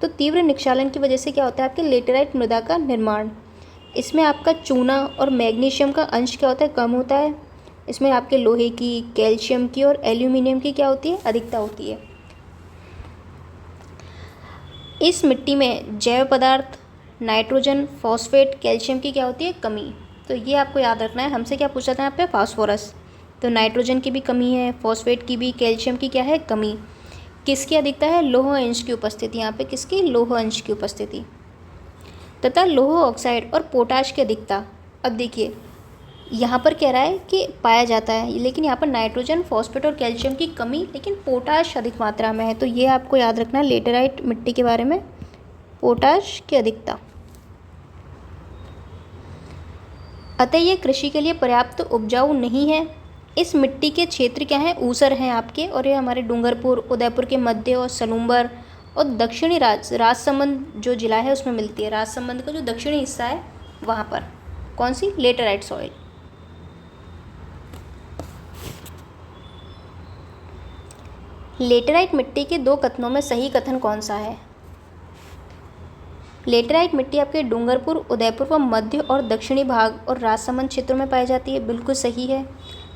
तो तीव्र निक्षालन की वजह से क्या होता है, आपके लेटेराइट मृदा का निर्माण। इसमें आपका चूना और मैग्नीशियम का अंश क्या होता है, कम होता है। इसमें आपके लोहे की, कैल्शियम की और एल्यूमिनियम की क्या होती है, अधिकता होती है। इस मिट्टी में जैव पदार्थ, नाइट्रोजन, फॉस्फेट, कैल्शियम की क्या होती है, कमी। तो ये आपको याद रखना है। हमसे क्या पूछा था यहाँ पे, फास्फोरस। तो नाइट्रोजन की भी कमी है, फॉस्फेट की भी, कैल्शियम की क्या है, कमी। किसकी अधिकता है, लौह अंश की उपस्थिति। यहाँ पे किसकी, लौह अंश की उपस्थिति तथा लौह ऑक्साइड और पोटाश की अधिकता। अब देखिए यहाँ पर कह रहा है कि पाया जाता है, लेकिन यहाँ पर नाइट्रोजन, फॉस्फेट और कैल्शियम की कमी, लेकिन पोटाश अधिक मात्रा में है। तो ये आपको याद रखना है लेटेराइट मिट्टी के बारे में, पोटाश की अधिकता। अतः ये कृषि के लिए पर्याप्त उपजाऊ नहीं है। इस मिट्टी के क्षेत्र क्या हैं, ऊसर हैं आपके, और ये हमारे डूंगरपुर, उदयपुर के मध्य और सलूम्बर और दक्षिणी राजसमंद जो जिला है उसमें मिलती है। राजसमंद का जो दक्षिणी हिस्सा है वहाँ पर कौन सी, लेटेराइट सॉइल। लेटेराइट मिट्टी के दो कथनों में सही कथन कौन सा है। लेटेराइट मिट्टी आपके डूंगरपुर, उदयपुर व मध्य और दक्षिणी भाग और राजसमंद क्षेत्रों में पाई जाती है, बिल्कुल सही है।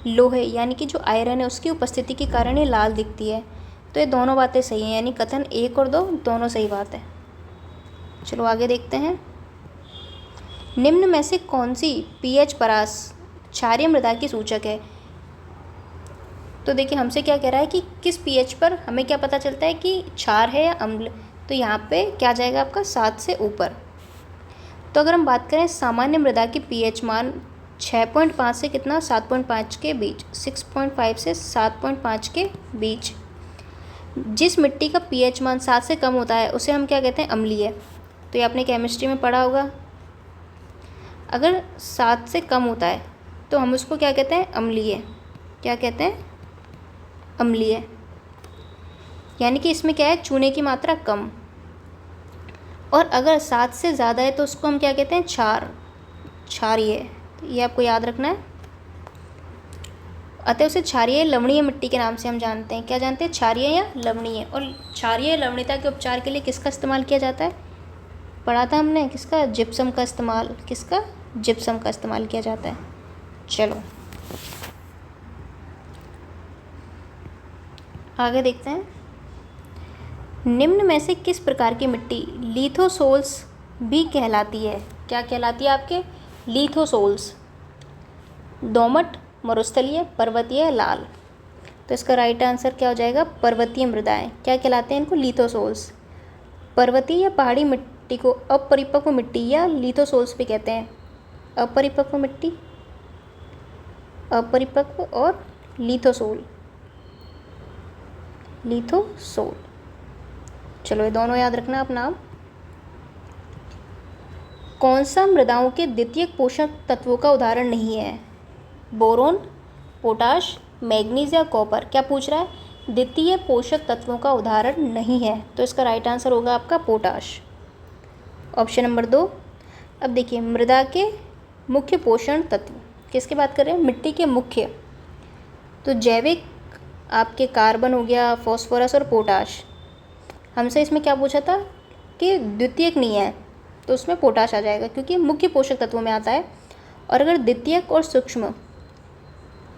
लोहे यानी कि जो आयरन है उसकी उपस्थिति के कारण ये लाल दिखती है। तो ये दोनों बातें सही हैं, यानी कथन 1 और 2 दोनों सही बात है। चलो आगे देखते हैं। निम्न में से कौन सी पीएच परास क्षारीय मृदा की सूचक है। तो देखिए हमसे क्या कह रहा है कि किस पीएच पर हमें क्या पता चलता है कि क्षार है या अम्ल। तो यहाँ पे क्या जाएगा आपका 7 से ऊपर। तो अगर हम बात करें सामान्य मृदा की पीएच मान 6.5 से कितना, 7.5 के बीच, 6.5 से 7.5 के बीच। जिस मिट्टी का पीएच मान 7 से कम होता है उसे हम क्या कहते हैं, अम्लीय। तो ये आपने केमिस्ट्री में पढ़ा होगा। अगर 7 से कम होता है तो हम उसको क्या कहते हैं, अम्लीय। क्या कहते हैं, अम्लीय, यानी कि इसमें क्या है, चूने की मात्रा कम। और अगर 7 से ज़्यादा है तो उसको हम क्या कहते हैं, क्षारीय। तो ये आपको याद रखना है। अतः उसे क्षारीय लवणीय मिट्टी के नाम से हम जानते हैं। क्या जानते हैं, क्षारीय या लवणीय। और क्षारीय लवणीयता के उपचार के लिए किसका इस्तेमाल किया जाता है, पढ़ा था हमने, किसका, जिप्सम का इस्तेमाल। किसका, जिप्सम का इस्तेमाल किया जाता है। चलो आगे देखते हैं। निम्न में से किस प्रकार की मिट्टी लिथोसोल्स भी कहलाती है। क्या कहलाती है आपके, लिथोसोल्स। दोमट, मरुस्थलीय, पर्वतीय, लाल। तो इसका राइट आंसर क्या हो जाएगा, पर्वतीय मृदाएं। क्या कहलाते हैं इनको, लिथोसोल्स। पर्वतीय या पहाड़ी मिट्टी को अपरिपक्व मिट्टी या लिथोसोल्स भी कहते हैं। अपरिपक्व मिट्टी, अपरिपक्व, और लिथोसोल, लिथोसोल। चलो ये दोनों याद रखना आप नाम। कौन सा मृदाओं के द्वितीयक पोषक तत्वों का उदाहरण नहीं है, बोरोन, पोटाश, मैग्नीज या कॉपर। क्या पूछ रहा है, द्वितीय पोषक तत्वों का उदाहरण नहीं है। तो इसका राइट आंसर होगा आपका पोटाश, ऑप्शन नंबर 2। अब देखिए, मृदा के मुख्य पोषण तत्व, किसकी बात कर रहे हैं, मिट्टी के मुख्य। तो जैविक आपके कार्बन हो गया, फॉस्फोरस और पोटाश। हमसे इसमें क्या पूछा था कि द्वितीयक नहीं है, तो उसमें पोटाश आ जाएगा क्योंकि मुख्य पोषक तत्वों में आता है। और अगर द्वितीयक और सूक्ष्म,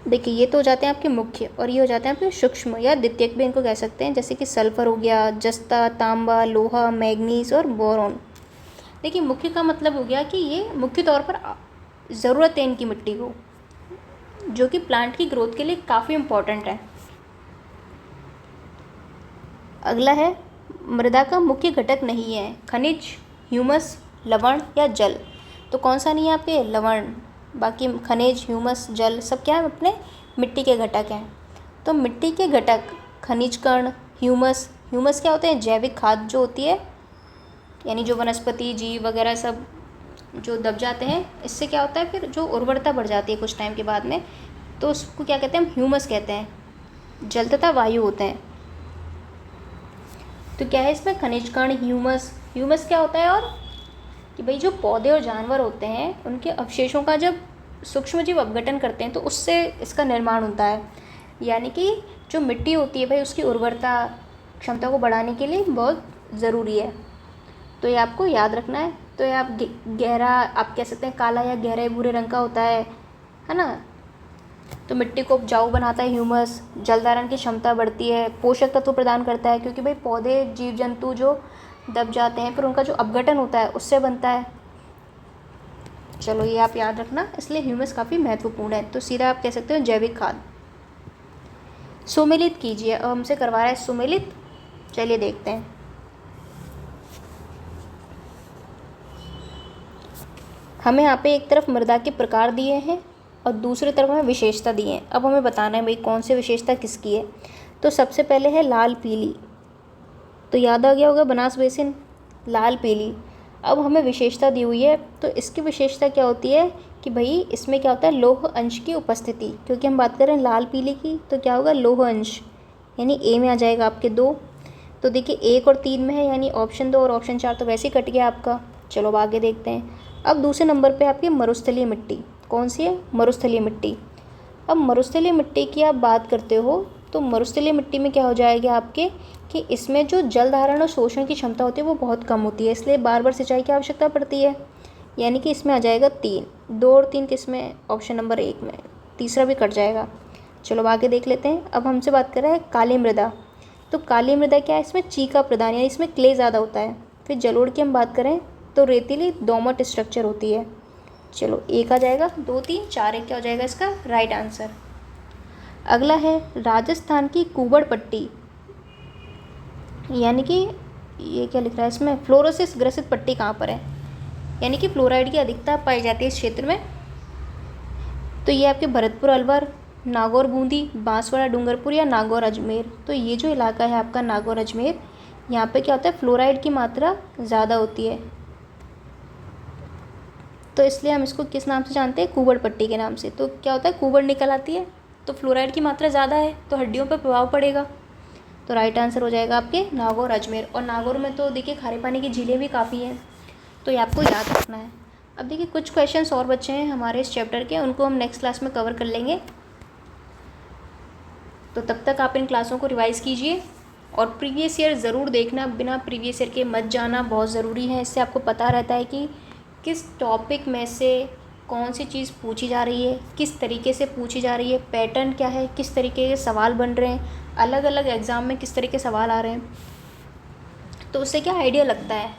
देखिए ये तो हो जाते हैं आपके मुख्य, और ये हो जाते हैं आपके सूक्ष्म या द्वितीयक भी इनको कह सकते हैं, जैसे कि सल्फर हो गया, जस्ता, तांबा, लोहा, मैग्नीज और बोरोन। देखिए मुख्य का मतलब हो गया कि ये मुख्य तौर पर ज़रूरत है इनकी मिट्टी को, जो कि प्लांट की ग्रोथ के लिए काफ़ी इम्पॉर्टेंट है। अगला है, मृदा का मुख्य घटक नहीं है, खनिज, ह्यूमस, लवण या जल। तो कौन सा नहीं है आपके, लवण। बाकी खनिज, ह्यूमस, जल सब क्या है, अपने मिट्टी के घटक हैं। तो मिट्टी के घटक खनिज कण, ह्यूमस। ह्यूमस क्या होते हैं, जैविक खाद जो होती है, यानी जो वनस्पति जीव वगैरह सब जो दब जाते हैं, इससे क्या होता है फिर जो उर्वरता बढ़ जाती है कुछ टाइम के बाद में, तो उसको क्या कहते हैं, हम ह्यूमस कहते हैं। जल तथा वायु होते हैं। तो क्या है इसमें, खनिज कण, ह्यूमस। ह्यूमस क्या होता है, और कि भाई जो पौधे और जानवर होते हैं उनके अवशेषों का जब सूक्ष्मजीव अपघटन करते हैं तो उससे इसका निर्माण होता है। यानी कि जो मिट्टी होती है भाई, उसकी उर्वरता क्षमता को बढ़ाने के लिए बहुत ज़रूरी है। तो ये आपको याद रखना है। तो ये आप गहरा, आप कह सकते हैं काला या गहरे भूरे रंग का होता है ना। तो मिट्टी को उपजाऊ बनाता है ह्यूमस, जल धारण की क्षमता बढ़ती है, पोषक तत्व प्रदान करता है, क्योंकि भाई पौधे जीव जंतु जो दब जाते हैं फिर उनका जो अपघटन होता है उससे बनता है। चलो ये आप याद रखना, इसलिए ह्यूमस काफ़ी महत्वपूर्ण है। तो सीधा आप कह सकते हो जैविक खाद। सुमेलित कीजिए, अब हमसे करवा रहा है सुमेलित। चलिए देखते हैं। हमें यहाँ पे एक तरफ मृदा के प्रकार दिए हैं और दूसरी तरफ हमें विशेषता दी है। अब हमें बताना है भाई कौन सी विशेषता किसकी है। तो सबसे पहले है लाल पीली, तो याद आ गया होगा बनास बेसिन, लाल पीली। अब हमें विशेषता दी हुई है, तो इसकी विशेषता क्या होती है कि भाई इसमें क्या होता है, लौह अंश की उपस्थिति। क्योंकि हम बात कर रहे हैं लाल पीली की, तो क्या होगा, लौह अंश, यानी ए में आ जाएगा आपके 2। तो देखिए 1 और 3 में है, यानी ऑप्शन 2 और ऑप्शन 4 तो वैसे ही कट गया आपका। चलो अब आगे देखते हैं। अब दूसरे नंबर पे आपकी मरुस्थलीय मिट्टी, कौन सी है, मरुस्थलीय मिट्टी। अब मरुस्थलीय मिट्टी की आप बात करते हो तो मरुस्थलीय मिट्टी में क्या हो जाएगा आपके कि इसमें जो जल धारण और शोषण की क्षमता होती है वो बहुत कम होती है, इसलिए बार बार सिंचाई की आवश्यकता पड़ती है। यानी कि इसमें आ जाएगा 3, 2 और 3 किसमें, ऑप्शन नंबर 1 में, तीसरा भी कट जाएगा। चलो अब आगे देख लेते हैं। अब हमसे बात कर रहा है काली मृदा। तो काली मृदा क्या है, इसमें चीका प्रदान, यानी इसमें क्ले ज़्यादा होता है। फिर जलोढ़ की हम बात करें तो रेतीली दोमट स्ट्रक्चर होती है। चलो 1 आ जाएगा, 2, 3, 4, 1 क्या हो जाएगा इसका राइट आंसर। अगला है राजस्थान की कुबड़ पट्टी, यानी कि ये क्या लिख रहा है इसमें, फ्लोरोसिस ग्रसित पट्टी कहाँ पर है, यानी कि फ्लोराइड की अधिकता पाई जाती है इस क्षेत्र में। तो ये आपके भरतपुर अलवर, नागौर बूंदी, बांसवाड़ा डूंगरपुर या नागौर अजमेर। तो ये जो इलाका है आपका नागौर अजमेर, यहाँ पे क्या होता है, फ्लोराइड की मात्रा ज़्यादा होती है। तो इसलिए हम इसको किस नाम से जानते हैं, कुबड़ पट्टी के नाम से। तो क्या होता है, कुबड़ निकल आती है तो फ्लोराइड की मात्रा ज़्यादा है तो हड्डियों पर प्रभाव पड़ेगा। तो राइट आंसर हो जाएगा आपके नागौर अजमेर। और नागौर में तो देखिए खारे पानी की झीलें भी काफ़ी हैं, तो ये आपको याद रखना है। अब देखिए कुछ क्वेश्चंस और बचे हैं हमारे इस चैप्टर के, उनको हम नेक्स्ट क्लास में कवर कर लेंगे। तो तब तक आप इन क्लासों को रिवाइज़ कीजिए और प्रीवियस ईयर ज़रूर देखना, बिना प्रीवियस ईयर के मत जाना, बहुत ज़रूरी है। इससे आपको पता रहता है कि किस टॉपिक में से कौन सी चीज़ पूछी जा रही है, किस तरीके से पूछी जा रही है, पैटर्न क्या है, किस तरीके के सवाल बन रहे हैं, अलग अलग एग्ज़ाम में किस तरीके के सवाल आ रहे हैं, तो उससे क्या आइडिया लगता है।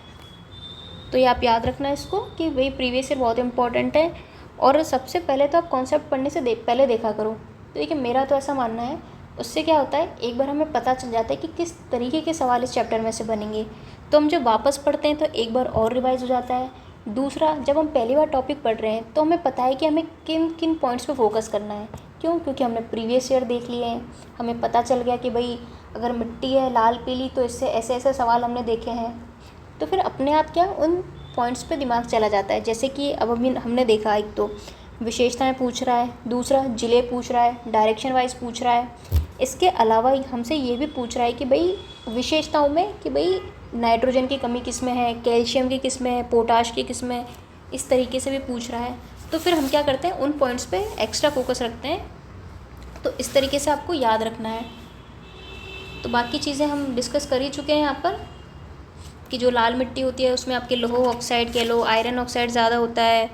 तो ये आप याद रखना इसको कि भाई प्रीवियस ईयर बहुत इंपॉर्टेंट है। और सबसे पहले तो आप कॉन्सेप्ट पढ़ने से पहले देखा करो। तो देखिए मेरा तो ऐसा मानना है, उससे क्या होता है एक बार हमें पता चल जाता है कि किस तरीके के सवाल इस चैप्टर में से बनेंगे, तो हम जब वापस पढ़ते हैं तो एक बार और रिवाइज हो जाता है। दूसरा, जब हम पहली बार टॉपिक पढ़ रहे हैं तो हमें पता है कि हमें किन किन पॉइंट्स पे फोकस करना है। क्यों? क्योंकि हमने प्रीवियस ईयर देख लिए हैं, हमें पता चल गया कि भाई अगर मिट्टी है लाल पीली तो इससे ऐसे ऐसे सवाल हमने देखे हैं। तो फिर अपने आप क्या उन पॉइंट्स पे दिमाग चला जाता है। जैसे कि अब अभी हमने देखा, एक तो विशेषताएं पूछ रहा है, दूसरा जिले पूछ रहा है, डायरेक्शन वाइज पूछ रहा है। इसके अलावा हमसे ये भी पूछ रहा है कि भाई विशेषताओं में कि भाई नाइट्रोजन की कमी किस में है, कैल्शियम की किस में है, पोटाश की किस में है, इस तरीके से भी पूछ रहा है। तो फिर हम क्या करते हैं, उन पॉइंट्स पे एक्स्ट्रा फोकस रखते हैं। तो इस तरीके से आपको याद रखना है। तो बाकी चीज़ें हम डिस्कस कर ही चुके हैं यहाँ पर कि जो लाल मिट्टी होती है उसमें आपके लोह ऑक्साइड कह लो, आयरन ऑक्साइड ज़्यादा होता है।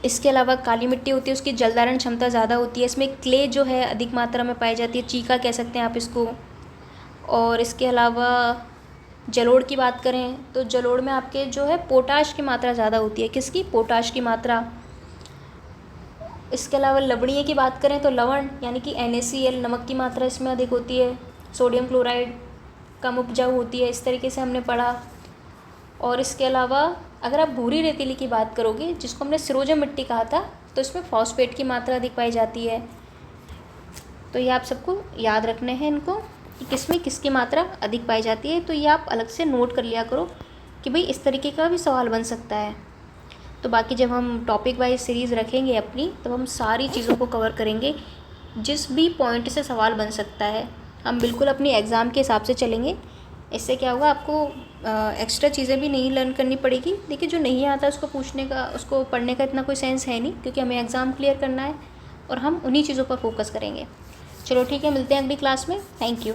इसके अलावा काली मिट्टी होती है उसकी जलधारण क्षमता ज़्यादा होती है, इसमें क्ले जो है अधिक मात्रा में पाई जाती है, चीका कह सकते हैं आप इसको। और इसके अलावा जलोढ़ की बात करें तो जलोढ़ में आपके जो है पोटाश की मात्रा ज़्यादा होती है। किसकी? पोटाश की मात्रा। इसके अलावा लवणीय की बात करें तो लवण यानी कि NaCl नमक की मात्रा इसमें अधिक होती है। सोडियम क्लोराइड कम उपजाऊ होती है, इस तरीके से हमने पढ़ा। और इसके अलावा अगर आप भूरी रेतीली की बात करोगे जिसको हमने सिरोजम मिट्टी कहा था, तो इसमें फॉस्फेट की मात्रा अधिक पाई जाती है। तो ये आप सबको याद रखने हैं इनको कि किसमें किसकी मात्रा अधिक पाई जाती है। तो ये आप अलग से नोट कर लिया करो कि भाई इस तरीके का भी सवाल बन सकता है। तो बाकी जब हम टॉपिक वाइज सीरीज़ रखेंगे अपनी, तब हम सारी चीज़ों को कवर करेंगे। जिस भी पॉइंट से सवाल बन सकता है हम बिल्कुल अपनी एग्ज़ाम के हिसाब से चलेंगे। इससे क्या होगा, आपको एक्स्ट्रा चीज़ें भी नहीं लर्न करनी पड़ेगी। देखिए जो नहीं आता उसको पूछने का, उसको पढ़ने का इतना कोई सेंस है नहीं, क्योंकि हमें एग्ज़ाम क्लियर करना है और हम उन्हीं चीज़ों पर फोकस करेंगे। चलो ठीक है, मिलते हैं अगली क्लास में। Thank you.